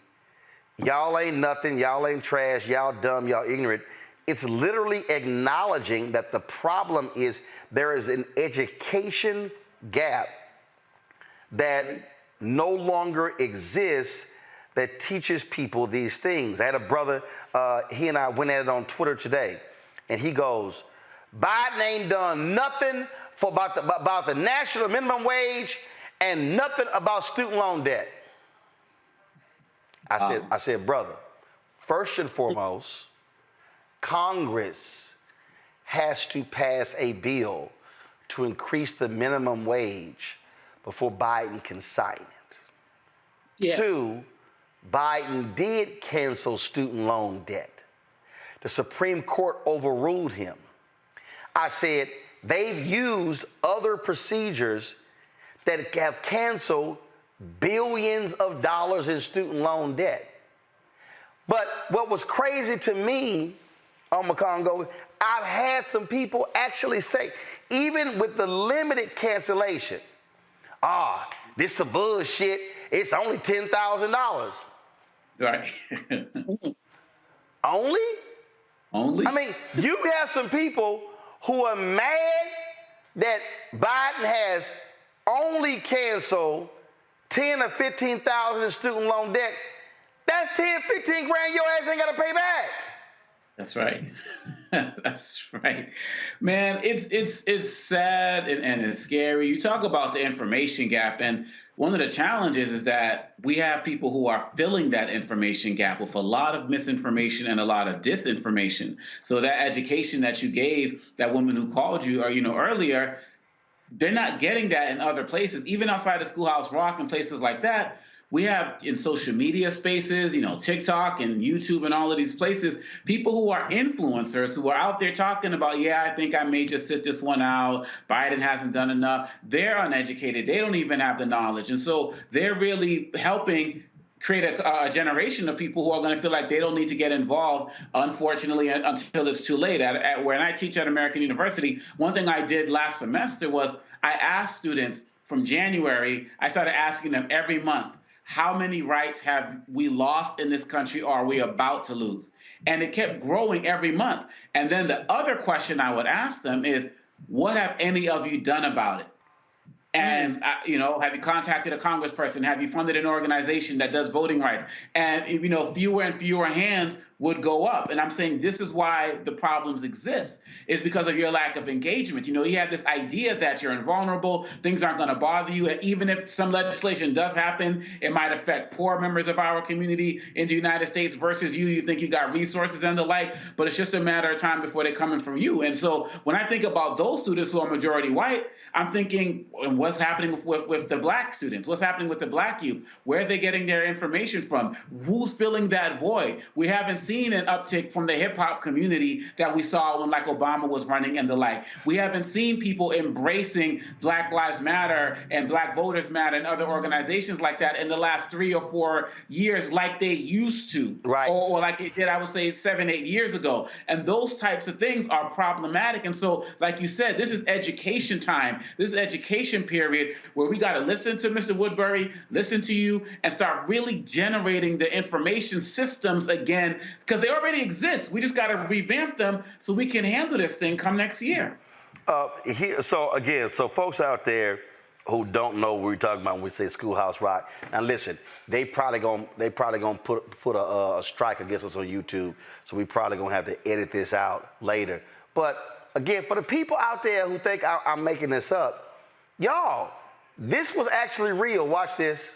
y'all ain't nothing, y'all ain't trash, y'all dumb, y'all ignorant. It's literally acknowledging that the problem is there is an education gap that no longer exists that teaches people these things. I had a brother, he and I went at it on Twitter today, and he goes, Biden ain't done nothing about the national minimum wage and nothing about student loan debt. I said, brother, first and foremost, Congress has to pass a bill to increase the minimum wage before Biden can sign it. Yes. 2, Biden did cancel student loan debt. The Supreme Court overruled him. I said, they've used other procedures that have canceled billions of dollars in student loan debt. But what was crazy to me, Congo, I've had some people actually say, even with the limited cancellation, this is bullshit, it's only $10,000. Right. Only? Only? I mean, you have some people who are mad that Biden has only canceled 10 or 15,000 in student loan debt. That's 10, 15 grand your ass ain't got to pay back. That's right. That's right. Man, it's sad and it's scary. You talk about the information gap, and one of the challenges is that we have people who are filling that information gap with a lot of misinformation and a lot of disinformation. So that education that you gave that woman who called you, or earlier, they're not getting that in other places, even outside of Schoolhouse Rock and places like that. We have in social media spaces, you know, TikTok and YouTube and all of these places, people who are influencers who are out there talking about, yeah, I think I may just sit this one out. Biden hasn't done enough. They're uneducated. They don't even have the knowledge. And so they're really helping create a generation of people who are going to feel like they don't need to get involved, unfortunately, until it's too late. When I teach at American University, one thing I did last semester was I asked students from January, I started asking them every month, how many rights have we lost in this country or are we about to lose? And it kept growing every month. And then the other question I would ask them is, what have any of you done about it? And, you know, have you contacted a congressperson? Have you funded an organization that does voting rights? And, you know, fewer and fewer hands would go up. And I'm saying this is why the problems exist, is because of your lack of engagement. You know, you have this idea that you're invulnerable, things aren't going to bother you. And even if some legislation does happen, it might affect poor members of our community in the United States versus you. You think you got resources and the like, but it's just a matter of time before they're coming from you. And so when I think about those students who are majority white, I'm thinking, what's happening with the black students? What's happening with the black youth? Where are they getting their information from? Who's filling that void? We haven't seen an uptick from the hip hop community that we saw when like Obama was running and the like. We haven't seen people embracing Black Lives Matter and Black Voters Matter and other organizations like that in the last 3 or 4 years like they used to. Right. Or like they did, I would say 7, 8 years ago. And those types of things are problematic. And so, like you said, this is education time. This is education period where we got to listen to Mr. Woodbury, listen to you, and start really generating the information systems again, because they already exist. We just got to revamp them so we can handle this thing come next year. So folks out there who don't know what we're talking about when we say Schoolhouse Rock, now listen, they probably gonna put a strike against us on YouTube, so we probably gonna have to edit this out later. But again, for the people out there who think I'm making this up, y'all, this was actually real. Watch this.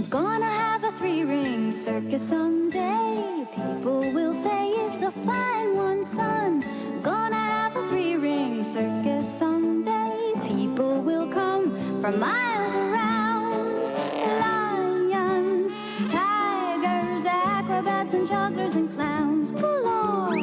Gonna have a 3-ring circus someday. People will say it's a fine one, son. Gonna have a 3-ring circus someday. People will come from miles around. Lions, tigers, acrobats, and jugglers and clowns galore.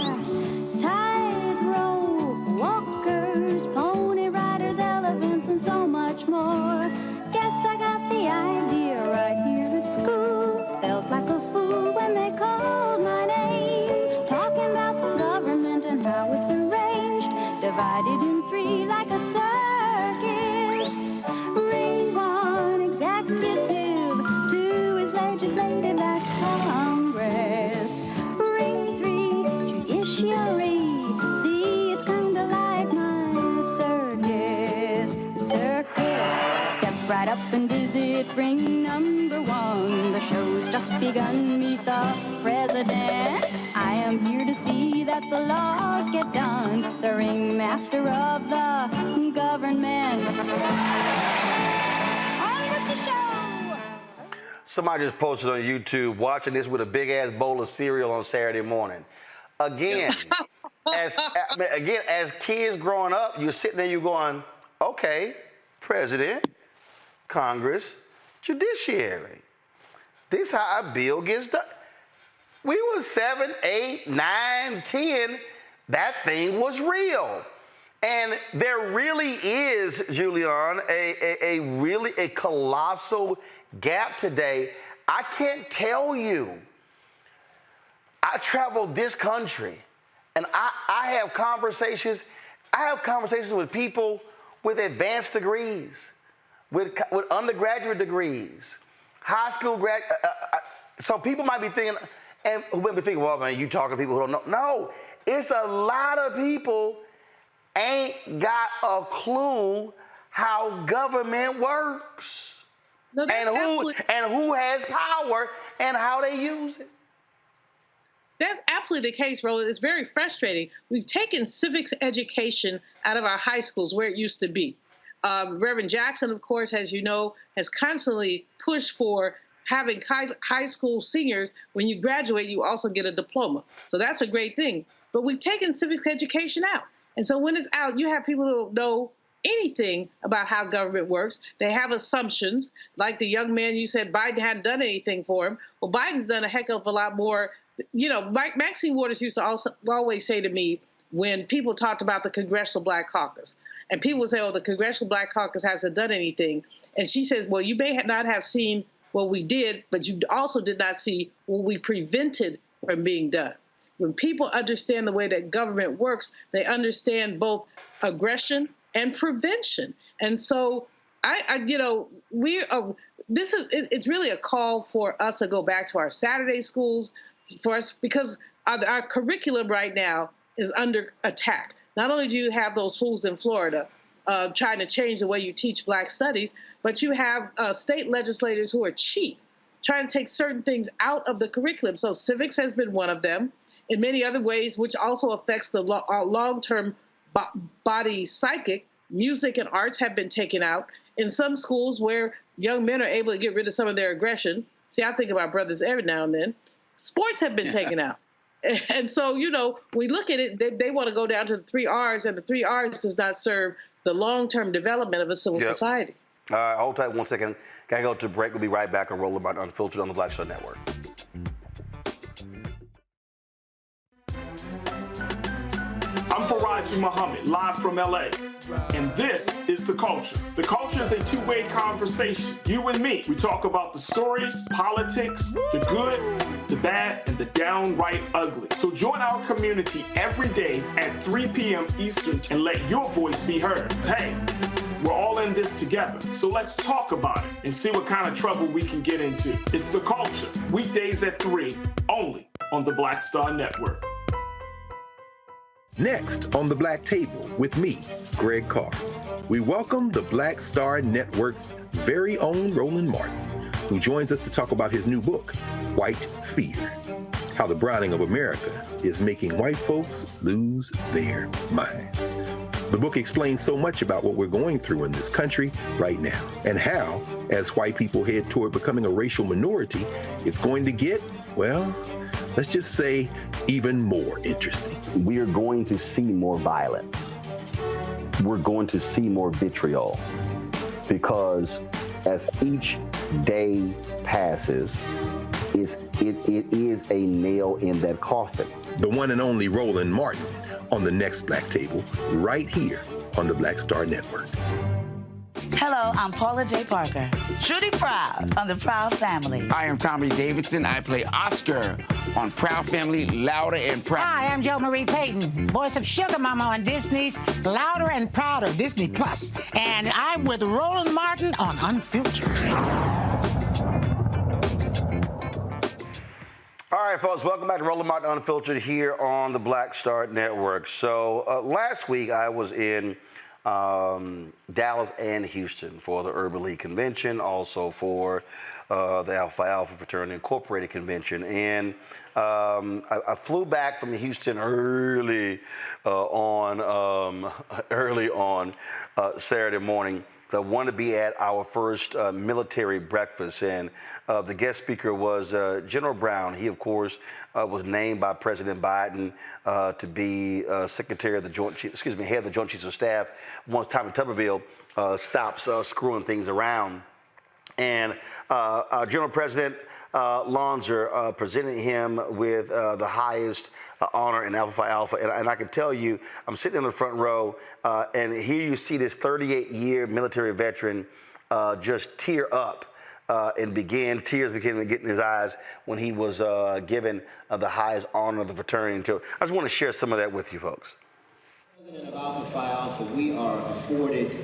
Tightrope walkers, pony riders, elephants, and so much more. Guess I got the idea right here at school. Felt like a fool when they called my name, talking about the government and how it's arranged, divided in 3 like a circus. Ring 1, executive, 2 is legislative, that's Congress. Ring 3, judiciary, see, it's kinda like my circus. Step right up and visit ring number 1. The show's just begun, meet the president. I am here to see that the laws get done. The ringmaster of the government. On with the show. Somebody just posted on YouTube, watching this with a big ass bowl of cereal on Saturday morning. Again, as kids growing up, you're sitting there, you're going, okay, president, Congress, judiciary. This how a bill gets done. We were 7, 8, 9, 10. That thing was real. And there really is, Julian, a colossal gap today. I can't tell you. I traveled this country, and I have conversations. I have conversations with people with advanced degrees, with undergraduate degrees, high school grad. So people might be thinking, and who might be thinking, well, man, you talking to people who don't know. No, it's a lot of people ain't got a clue how government works, no, and who has power and how they use it. That's absolutely the case, Roland. It's very frustrating. We've taken civics education out of our high schools where it used to be. Reverend Jackson, of course, as you know, has constantly pushed for having high school seniors, when you graduate, you also get a diploma. So that's a great thing. But we've taken civics education out. And so when it's out, you have people who don't know anything about how government works. They have assumptions, like the young man you said Biden hadn't done anything for him. Well, Biden's done a heck of a lot more. You know, Maxine Waters used to always say to me when people talked about the Congressional Black Caucus, and people would say, oh, the Congressional Black Caucus hasn't done anything. And she says, well, you may not have seen what we did, but you also did not see what we prevented from being done. When people understand the way that government works, they understand both aggression and prevention. And so it's really a call for us to go back to our Saturday schools for us, because our curriculum right now is under attack. Not only do you have those fools in Florida trying to change the way you teach Black studies, but you have state legislators who are cheap, trying to take certain things out of the curriculum. So civics has been one of them, in many other ways, which also affects the long-term body psychic. Music and arts have been taken out. In some schools where young men are able to get rid of some of their aggression, see, I think about brothers every now and then, sports have been taken out. And so, we look at it, they want to go down to the 3 R's, and the 3 R's does not serve the long-term development of a civil society. All right, hold tight 1 second. Gotta go to break. We'll be right back on Roland Martin Unfiltered on the Black Star Network. I'm Faraji Muhammad, live from LA. And this is The Culture. The Culture is a two-way conversation. You and me. We talk about the stories, politics, the good, the bad, and the downright ugly. So join our community every day at 3 p.m. Eastern and let your voice be heard. Hey, we're all in this together. So let's talk about it and see what kind of trouble we can get into. It's The Culture. Weekdays at 3, only on the Black Star Network. Next on the Black Table with me, Greg Carr, we welcome the Black Star Network's very own Roland Martin, who joins us to talk about his new book, White Fear, how the browning of America is making white folks lose their minds. The book explains so much about what we're going through in this country right now, and how, as white people head toward becoming a racial minority, it's going to get, well, let's just say, even more interesting. We are going to see more violence. We're going to see more vitriol, because as each day passes, it is a nail in that coffin. The one and only Roland Martin on the next Black Table, right here on the Black Star Network. Hello, I'm Paula J. Parker, truly proud on the Proud Family. I am Tommy Davidson. I play Oscar on Proud Family, Louder and Proud. Hi, I'm Jo Marie Payton, voice of Sugar Mama on Disney's Louder and Prouder, Disney Plus. And I'm with Roland Martin on Unfiltered. All right, folks, welcome back to Roland Martin Unfiltered here on the Black Star Network. So last week I was in Dallas and Houston for the Urban League Convention, also for the Alpha Alpha Fraternity Incorporated Convention. And I flew back from Houston early on Saturday morning. So I wanted to be at our first military breakfast, and the guest speaker was General Brown. He, of course, was named by President Biden to be Secretary of the head of the Joint Chiefs of Staff once Tommy Tuberville stops screwing things around. And General President Lonzer presented him with the highest honor in Alpha Phi Alpha. And I can tell you, I'm sitting in the front row, and here you see this 38-year military veteran just tear up and tears began to get in his eyes when he was given the highest honor of the fraternity. So I just want to share some of that with you folks. President of Alpha Phi Alpha, we are afforded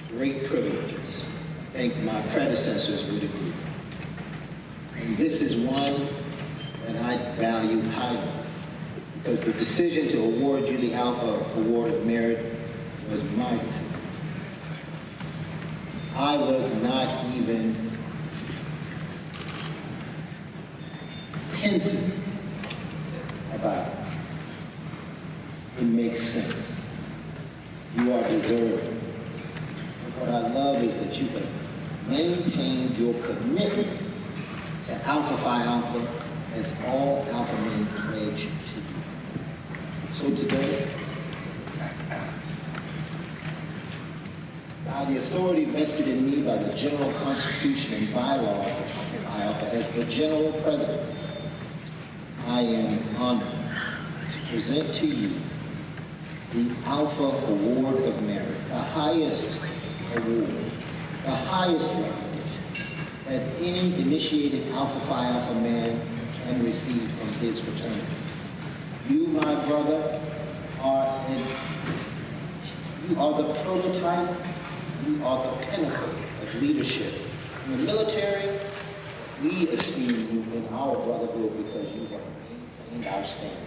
great privileges. I think my predecessors would agree. And this is one that I value highly, because the decision to award you the Alpha Award of Merit was my decision. I was not even pensive about it. It makes sense. You are deserving. What I love is that you can maintain your commitment to Alpha Phi Alpha as all Alpha men pledge to do. So today, By the authority vested in me by the General Constitution and bylaws of Alpha as the General President, I am honored to present to you the Alpha Award of Merit, the highest award, the highest recognition that any initiated Alpha Phi Alpha man can receive from his fraternity. You, my brother, you are the prototype, you are the pinnacle of leadership. In the military, we esteem you in our brotherhood because you have maintained our standard.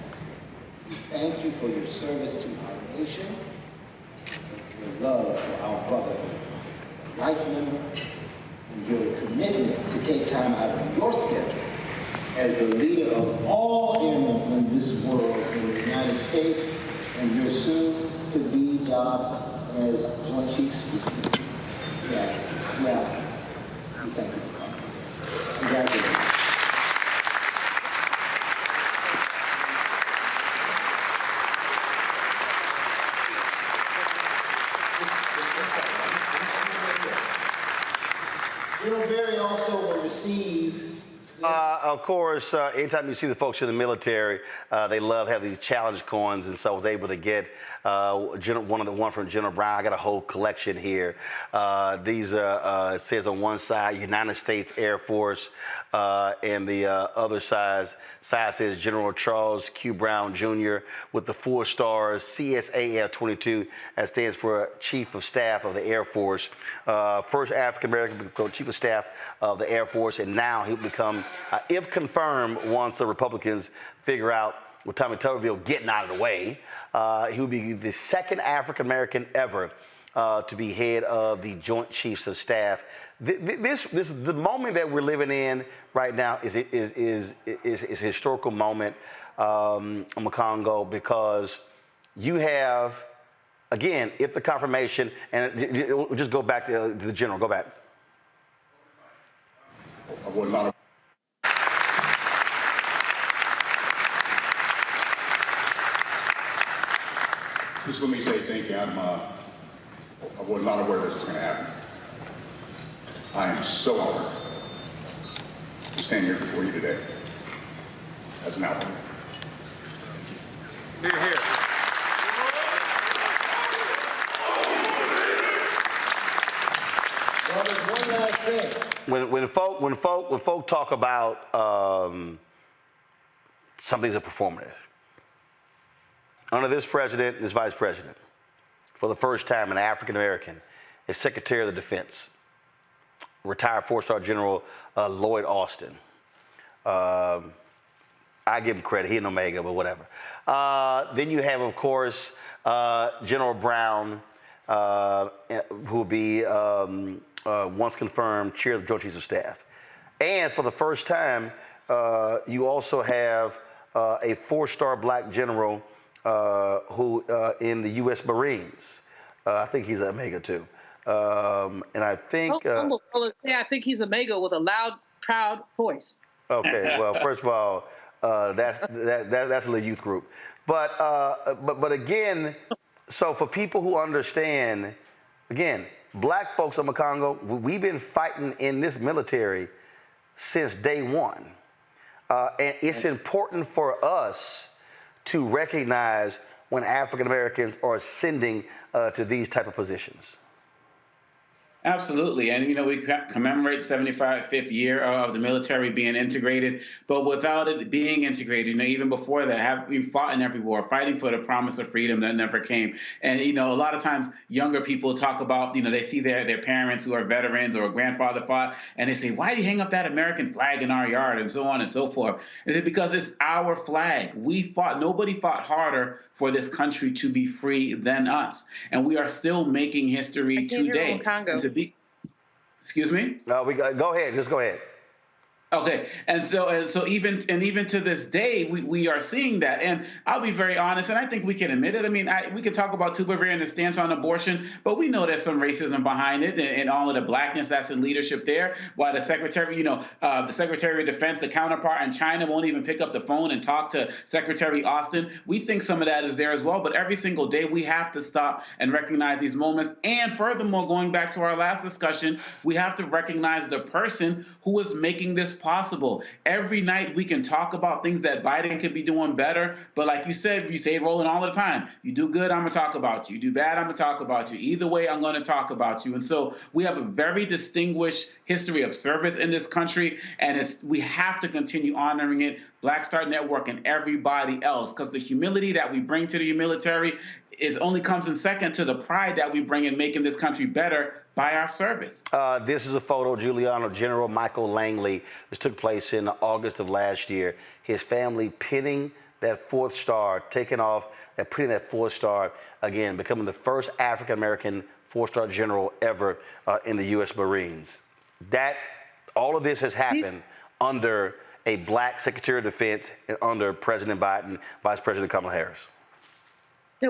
We thank you for your service to our nation, your love for our brotherhood, life member, and your commitment to take time out of your schedule as the leader of all airmen in this world in the United States, and your soon-to-be job as Joint Chiefs. Yeah. We thank you for coming. Congratulations. General Berry also will receive. Of course, anytime you see the folks in the military, they love having these challenge coins, and so I was able to get one from General Brown. I got a whole collection here. These it says on one side United States Air Force, and the other side says General Charles Q. Brown Jr. with the 4 stars CSAF 22. That stands for Chief of Staff of the Air Force. First African American to become Chief of Staff of the Air Force, and now he'll become, if confirmed, once the Republicans figure out with Tommy Tuberville getting out of the way, he will be the second African American ever to be head of the Joint Chiefs of Staff. The moment that we're living in right now is a historical moment on the Congo, because you have, again, if the confirmation, and just go back to the general, go back. Just let me say thank you. I was not aware this was going to happen. I am so honored to stand here before you today as an outlaw. Here, here. Well, there's one last thing. When folk talk about something's a performative, under this president, this vice president, for the first time, an African American is Secretary of the Defense, retired 4-star General Lloyd Austin. I give him credit, he an Omega, but whatever. Then you have, of course, General Brown, who will be, once confirmed, Chair of the Joint Chiefs of Staff. And for the first time, you also have a 4-star black general who in the U.S. Marines. I think he's an Omega too. And I think I think he's Omega with a loud, proud voice. Okay, well, first of all, that's a little youth group. But again, so for people who understand, again, black folks in the Congo, we've been fighting in this military since day one. And it's important for us to recognize when African Americans are ascending to these type of positions. Absolutely. And, we commemorate 75th year of the military being integrated. But without it being integrated, even before that, we fought in every war, fighting for the promise of freedom that never came. And, a lot of times younger people talk about, they see their parents who are veterans or a grandfather fought, and they say, why do you hang up that American flag in our yard, and so on and so forth? And it's because it's our flag. We fought. Nobody fought harder for this country to be free than us. And we are still making history today. Congo. Excuse me? No, go ahead. Just go ahead. Okay, and so even to this day, we are seeing that, and I'll be very honest, and I think we can admit it. I mean, we can talk about Tuba and the stance on abortion, but we know there's some racism behind it, and all of the blackness that's in leadership there. Why the Secretary, the Secretary of Defense, the counterpart in China, won't even pick up the phone and talk to Secretary Austin. We think some of that is there as well, but every single day we have to stop and recognize these moments. And furthermore, going back to our last discussion, we have to recognize the person who is making this possible. Every night we can talk about things that Biden could be doing better, but like you say it, Roland, all the time. You do good, I'm gonna talk about you. You do bad, I'm gonna talk about you. Either way, I'm gonna talk about you. And so we have a very distinguished history of service in this country, and we have to continue honoring it. Black Star Network and everybody else, because the humility that we bring to the military only comes in second to the pride that we bring in making this country better by our service. This is a photo, Giuliano, General Michael Langley. This took place in August of last year. His family pinning that 4th star, taking off and putting that 4th star, again, becoming the first African-American 4-star general ever in the U.S. Marines. All of this has happened under a black Secretary of Defense and under President Biden, Vice President Kamala Harris.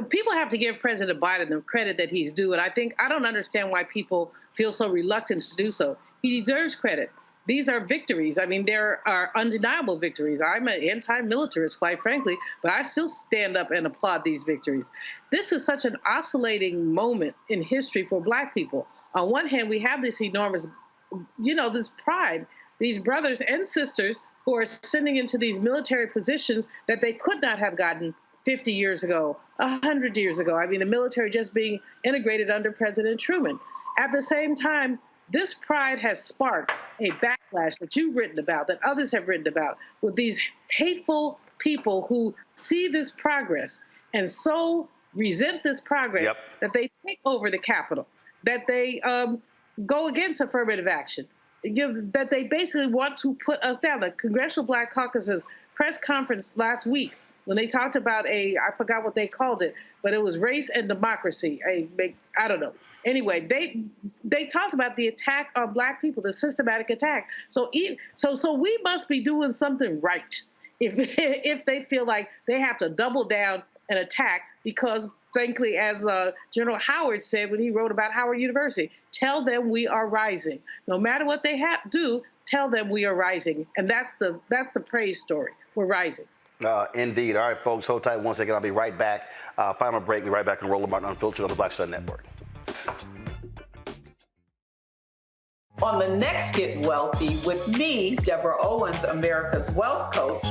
People have to give President Biden the credit that he's due, and I don't understand why people feel so reluctant to do so. He deserves credit. These are victories. I mean, there are undeniable victories. I'm an anti-militarist, quite frankly, but I still stand up and applaud these victories. This is such an oscillating moment in history for Black people. On one hand, we have this enormous, this pride, these brothers and sisters who are ascending into these military positions that they could not have gotten 50 years ago, 100 years ago. I mean, the military just being integrated under President Truman. At the same time, this pride has sparked a backlash that you've written about, that others have written about, with these hateful people who see this progress and so resent this progress that they take over the Capitol, that they go against affirmative action, that they basically want to put us down. The Congressional Black Caucus's press conference last week, when they talked about I forgot what they called it, but it was race and democracy. I don't know. Anyway, they talked about the attack on Black people, the systematic attack. So we must be doing something right if they feel like they have to double down and attack because, frankly, as General Howard said when he wrote about Howard University, tell them we are rising. No matter what they do, tell them we are rising, and that's the praise story. We're rising. Indeed. All right, folks, hold tight 1 second. I'll be right back. Final break. Be right back on Roland Martin Unfiltered on the Black Star Network. On the next Get Wealthy with me, Deborah Owens, America's Wealth Coach,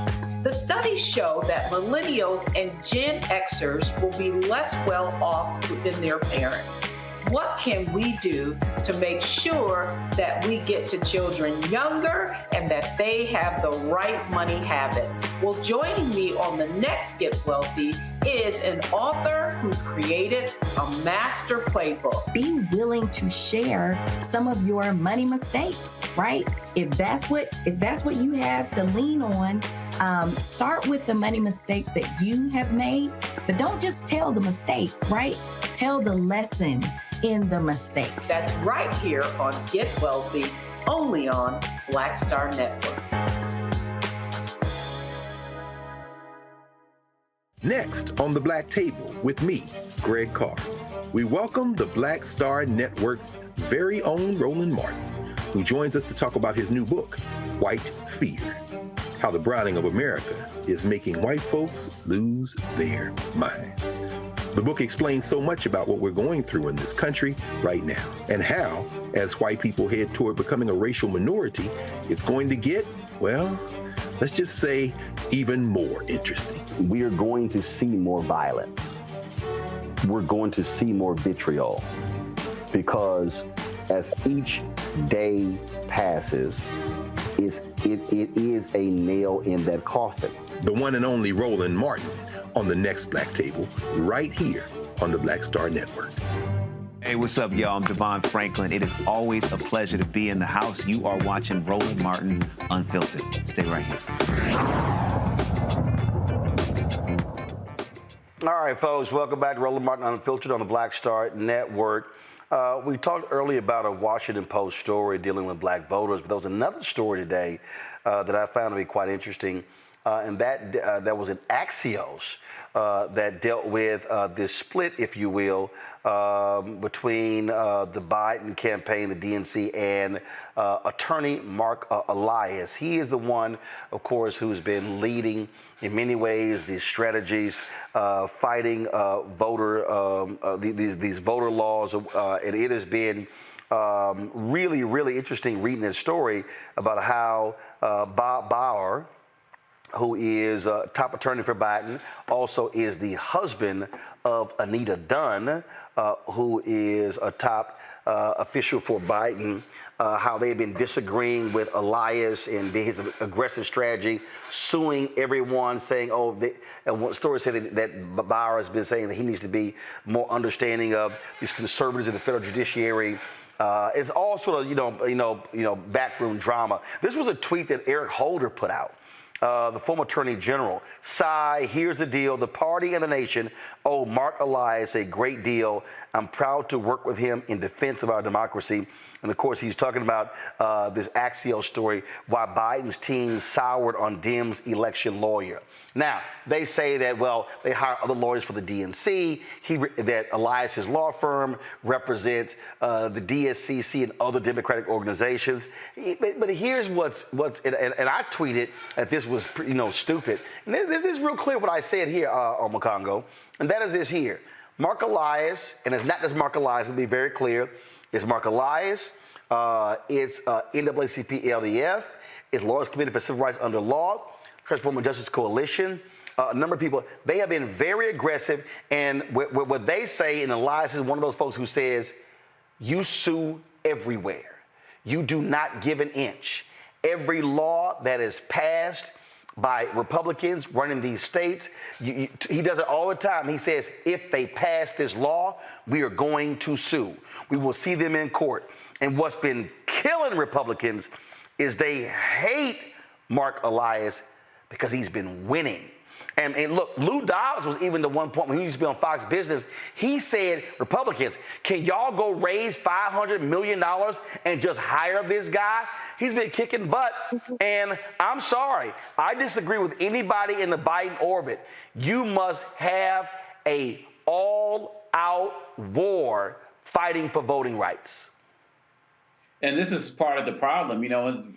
the studies show that millennials and Gen Xers will be less well off than their parents. What can we do to make sure that we get to children younger and that they have the right money habits? Well, joining me on the next Get Wealthy is an author who's created a master playbook. Be willing to share some of your money mistakes, right? If that's what you have to lean on, start with the money mistakes that you have made, but don't just tell the mistake, right? Tell the lesson in the mistake. That's right here on Get Wealthy, only on Black Star Network. Next on the Black Table with me, Greg Carr, we welcome the Black Star Network's very own Roland Martin, who joins us to talk about his new book, White Fear: How the Browning of America is Making White Folks Lose Their Minds. The book explains so much about what we're going through in this country right now, and how, as white people head toward becoming a racial minority, it's going to get, well, let's just say, even more interesting. We are going to see more violence. We're going to see more vitriol, because as each day passes, it is a nail in that coffin. The one and only Roland Martin on the next Black Table, right here on the Black Star Network. Hey, what's up, y'all? I'm Devon Franklin. It is always a pleasure to be in the house. You are watching Roland Martin Unfiltered. Stay right here. All right, folks, welcome back to Roland Martin Unfiltered on the Black Star Network. We talked earlier about a Washington Post story dealing with black voters, but there was another story today that I found to be quite interesting, and that was an Axios that dealt with this split, if you will, between the Biden campaign, the DNC, and attorney Mark Elias. He is the one, of course, who's been leading in many ways these strategies, fighting these voter laws, and it has been really, really interesting reading this story about how Bob Bauer, who is top attorney for Biden, also is the husband of Anita Dunn, who is a top official for Biden, how they've been disagreeing with Elias and his aggressive strategy, suing everyone, saying, and one story said that Bauer has been saying that he needs to be more understanding of these conservatives in the federal judiciary. It's all sort of, backroom drama. This was a tweet that Eric Holder put out. The former attorney general. Sigh, here's the deal. The party and the nation owe Mark Elias a great deal. I'm proud to work with him in defense of our democracy. And of course, he's talking about this Axios story, why Biden's team soured on Dems election lawyer. Now, they say that, well, they hire other lawyers for the DNC, that Elias's law firm represents the DSCC and other Democratic organizations. But here's what's and I tweeted that this was, stupid. And this is real clear what I said here, Omakongo, and that is this here. Mark Elias, and it's not just Mark Elias, to be very clear, it's Mark Elias, it's NAACP LDF, it's Lawyers Committee for Civil Rights Under Law, Transforming Justice Coalition, a number of people. They have been very aggressive, and what they say, and Elias is one of those folks who says, you sue everywhere. You do not give an inch. Every law that is passed by Republicans running these states, he does it all the time. He says, if they pass this law, we are going to sue. We will see them in court. And what's been killing Republicans is they hate Mark Elias because he's been winning. And look, Lou Dobbs was even the one point when he used to be on Fox Business. He said, Republicans, can y'all go raise $500 million and just hire this guy? He's been kicking butt. And I'm sorry, I disagree with anybody in the Biden orbit. You must have a all-out war fighting for voting rights. And this is part of the problem.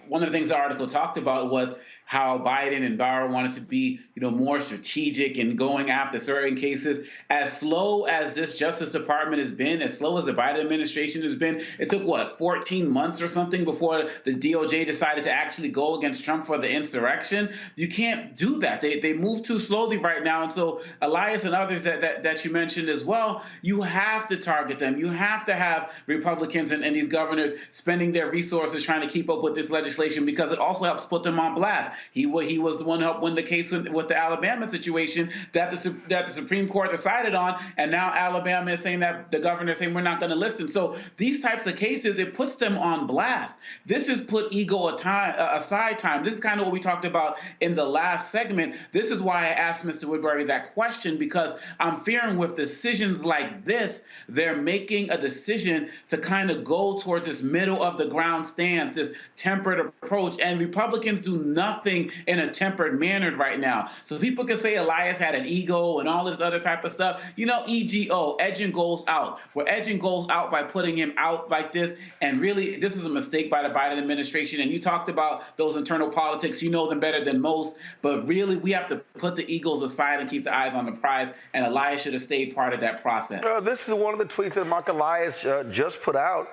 One of the things the article talked about was how Biden and Bauer wanted to be, more strategic in going after certain cases. As slow as this Justice Department has been, as slow as the Biden administration has been, it took, 14 months or something before the DOJ decided to actually go against Trump for the insurrection. You can't do that. They move too slowly right now. And so Elias and others that you mentioned as well, you have to target them. You have to have Republicans and these governors spending their resources trying to keep up with this legislation, because it also helps put them on blast. He was the one who helped win the case with the Alabama situation that the Supreme Court decided on, and now Alabama is saying that the governor is saying we're not going to listen. So these types of cases, it puts them on blast. This is put ego aside time. This is kind of what we talked about in the last segment. This is why I asked Mr. Woodbury that question, because I'm fearing with decisions like this, they're making a decision to kind of go towards this middle of the ground stance, this tempered approach, and Republicans do nothing in a tempered manner right now. So people can say Elias had an ego and all this other type of stuff. EGO, edging goals out. We're edging goals out by putting him out like this. And really, this is a mistake by the Biden administration. And you talked about those internal politics. You know them better than most. But really, we have to put the egos aside and keep the eyes on the prize. And Elias should have stayed part of that process. This is one of the tweets that Mark Elias just put out.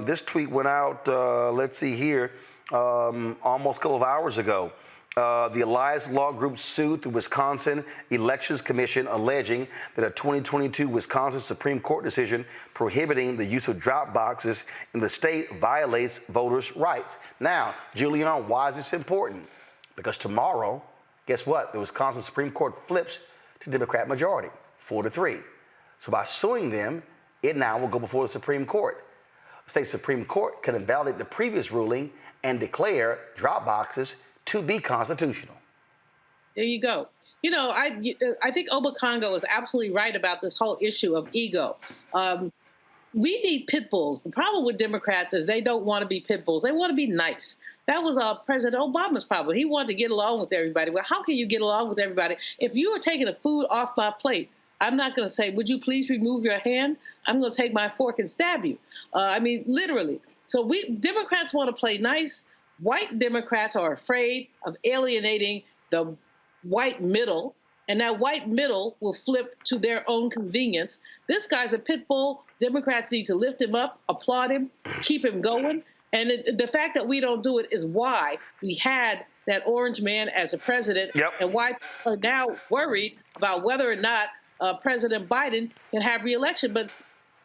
This tweet went out, let's see here, almost a couple of hours ago. The Elias Law Group sued the Wisconsin Elections Commission, alleging that a 2022 Wisconsin Supreme Court decision prohibiting the use of drop boxes in the state violates voters' rights. Now, Julian, why is this important? Because tomorrow, guess what? The Wisconsin Supreme Court flips to Democrat majority, 4-3. So by suing them, it now will go before the Supreme Court. The state Supreme Court can invalidate the previous ruling and declare drop boxes to be constitutional. There you go. I think Obakongo is absolutely right about this whole issue of ego. we need pit bulls. The problem with Democrats is they don't want to be pit bulls. They want to be nice. That was President Obama's problem. He wanted to get along with everybody. Well, how can you get along with everybody? If you are taking the food off my plate, I'm not going to say, would you please remove your hand? I'm going to take my fork and stab you. I mean, literally. So Democrats want to play nice. White Democrats are afraid of alienating the white middle, and that white middle will flip to their own convenience. This guy's a pit bull. Democrats need to lift him up, applaud him, keep him going. And the fact that we don't do it is why we had that orange man as a president, and why people are now worried about whether or not President Biden can have re-election. But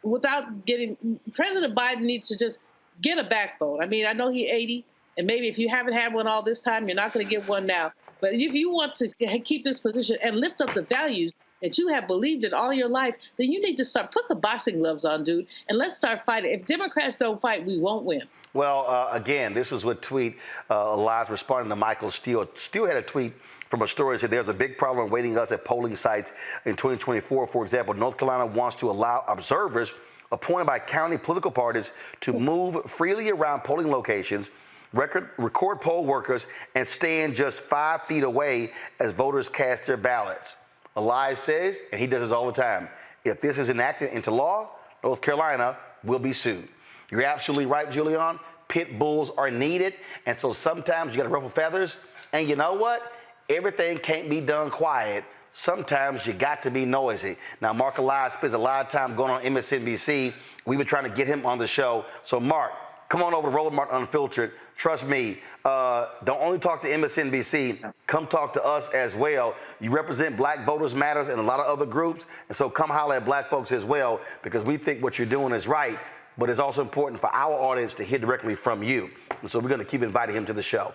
President Biden needs to just get a backbone. I mean, I know he's 80, and maybe if you haven't had one all this time, you're not going to get one now. But if you want to keep this position and lift up the values that you have believed in all your life, then you need to put some boxing gloves on, dude, and let's start fighting. If Democrats don't fight, we won't win. Well, again, this was what tweet Elias responding to Michael Steele. Steele had a tweet from a story that said there's a big problem awaiting us at polling sites in 2024. For example, North Carolina wants to allow observers appointed by county political parties to move freely around polling locations, record poll workers, and stand just 5 feet away as voters cast their ballots. Elias says, and he does this all the time, if this is enacted into law, North Carolina will be sued. You're absolutely right, Julian. Pit bulls are needed, and so sometimes you got to ruffle feathers. And you know what? Everything can't be done quiet. Sometimes you got to be noisy. Now, Mark Elias spends a lot of time going on MSNBC. We've been trying to get him on the show. So, Mark, come on over to Roland Martin Unfiltered. Trust me, don't only talk to MSNBC, come talk to us as well. You represent Black Voters Matters and a lot of other groups, and so come holler at Black folks as well, because we think what you're doing is right, but it's also important for our audience to hear directly from you. And so we're going to keep inviting him to the show.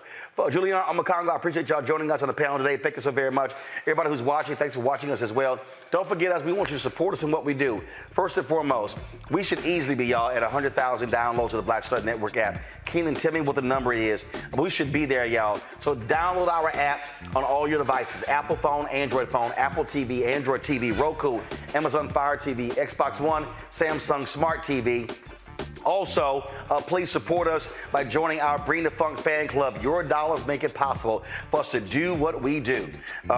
Julian Amakongo, I appreciate y'all joining us on the panel today. Thank you so very much. Everybody who's watching, thanks for watching us as well. Don't forget us. We want you to support us in what we do. First and foremost, we should easily be, y'all, at 100,000 downloads of the Black Star Network app. Keenan, tell me what the number is. We should be there, y'all. So download our app on all your devices. Apple phone, Android phone, Apple TV, Android TV, Roku, Amazon Fire TV, Xbox One, Samsung Smart TV. Also, please support us by joining our Bring the Funk fan club. Your dollars make it possible for us to do what we do.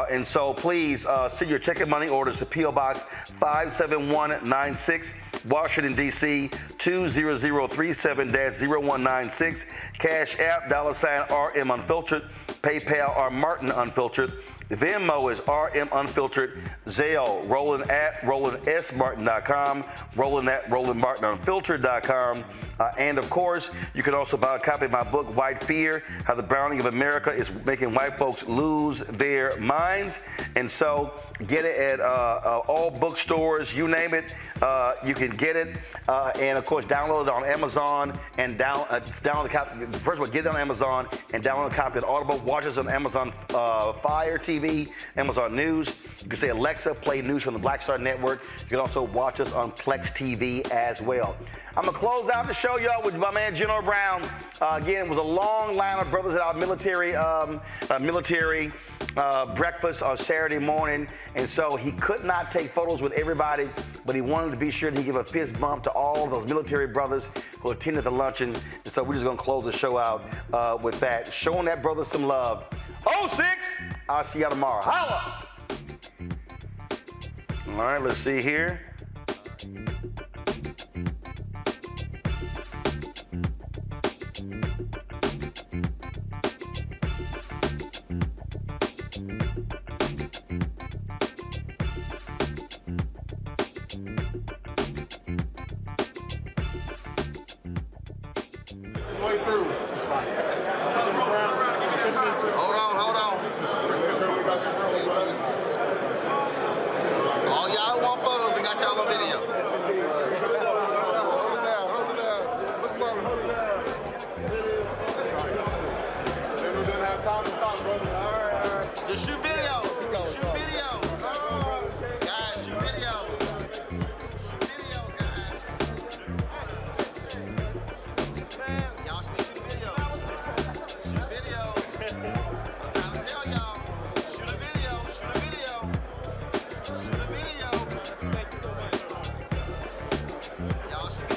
And so please send your check and money orders to P.O. Box 57196, Washington, D.C. 20037-0196. Cash App, $RM Unfiltered. PayPal, R Martin Unfiltered. Venmo is RM Unfiltered. Zelle, Roland at RolandSMartin.com. Roland at RolandMartinUnfiltered.com. And of course, you can also buy a copy of my book, White Fear, How the Browning of America is Making White Folks Lose Their Minds. And so get it at all bookstores, you name it, you can get it. And of course, download it on Amazon and download the copy. First of all, get it on Amazon and download a copy of Audible. Watch us on Amazon Fire TV, Amazon News. You can say, Alexa, play news from the Black Star Network. You can also watch us on Plex TV as well. I'm going to close out the show, y'all, with my man, General Brown. Again, it was a long line of brothers at our military breakfast on Saturday morning. And so he could not take photos with everybody, but he wanted to be sure that he give a fist bump to all those military brothers who attended the luncheon. And so we're just going to close the show out with that, showing that brother some love. 06, I'll see y'all tomorrow. Holla! All right, let's see here. All y'all want photos, we got y'all on video. Just shoot videos. Shoot videos. Guys, shoot videos. Shoot videos, guys. Y'all should be shooting videos. Shoot videos. I'm trying to tell y'all. Shoot a video. Shoot a video. Shoot a video. Y'all should be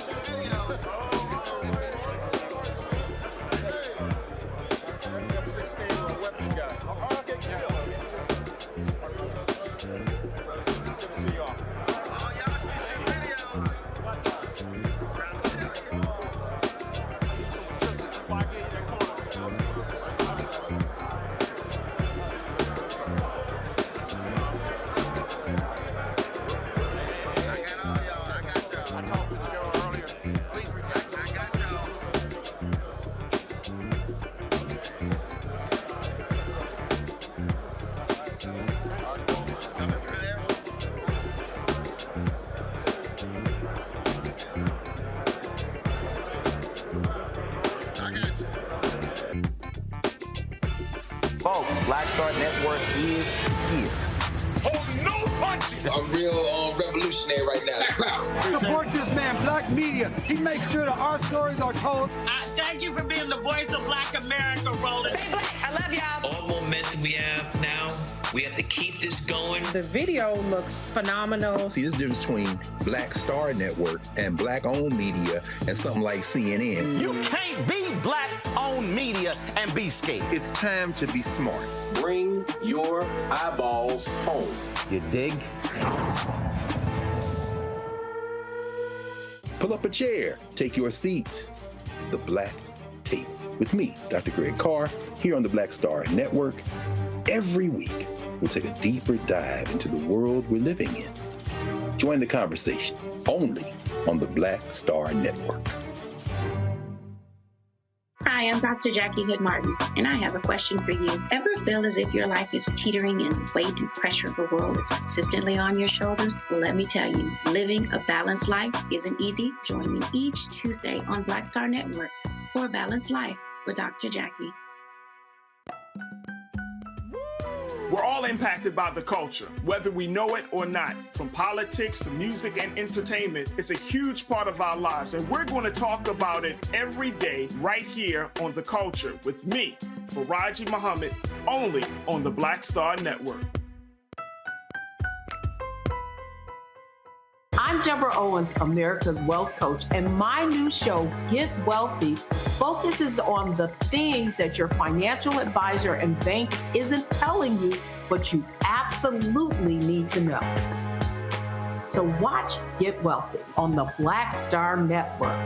Star Network is here. Hold no punches. I'm real revolutionary right now. Support this man, Black Media. He makes sure that our stories are told. Thank you for being the voice of Black America, Roland. Stay black. I love y'all. All momentum we have now, we have to keep this going. The video looks phenomenal. See, this difference between Black Star Network and Black-owned media and something like CNN. You can't be Black-owned media and be scared. It's time to be smart. Bring your eyeballs home. You dig? Pull up a chair, take your seat at the Black Table with me, Dr. Greg Carr, here on the Black Star Network. Every week, we'll take a deeper dive into the world we're living in. Join the conversation only on the Black Star Network. Hi, I'm Dr. Jackie Hood Martin, and I have a question for you. Ever feel as if your life is teetering and the weight and pressure of the world is consistently on your shoulders? Well, let me tell you, living a balanced life isn't easy. Join me each Tuesday on Black Star Network for A Balanced Life with Dr. Jackie. We're all impacted by the culture, whether we know it or not. From politics to music and entertainment, it's a huge part of our lives, and we're going to talk about it every day right here on The Culture with me, Faraji Muhammad, only on the Black Star Network. I'm Deborah Owens, America's Wealth Coach, and my new show, Get Wealthy, focuses on the things that your financial advisor and bank isn't telling you, but you absolutely need to know. So watch Get Wealthy on the Black Star Network.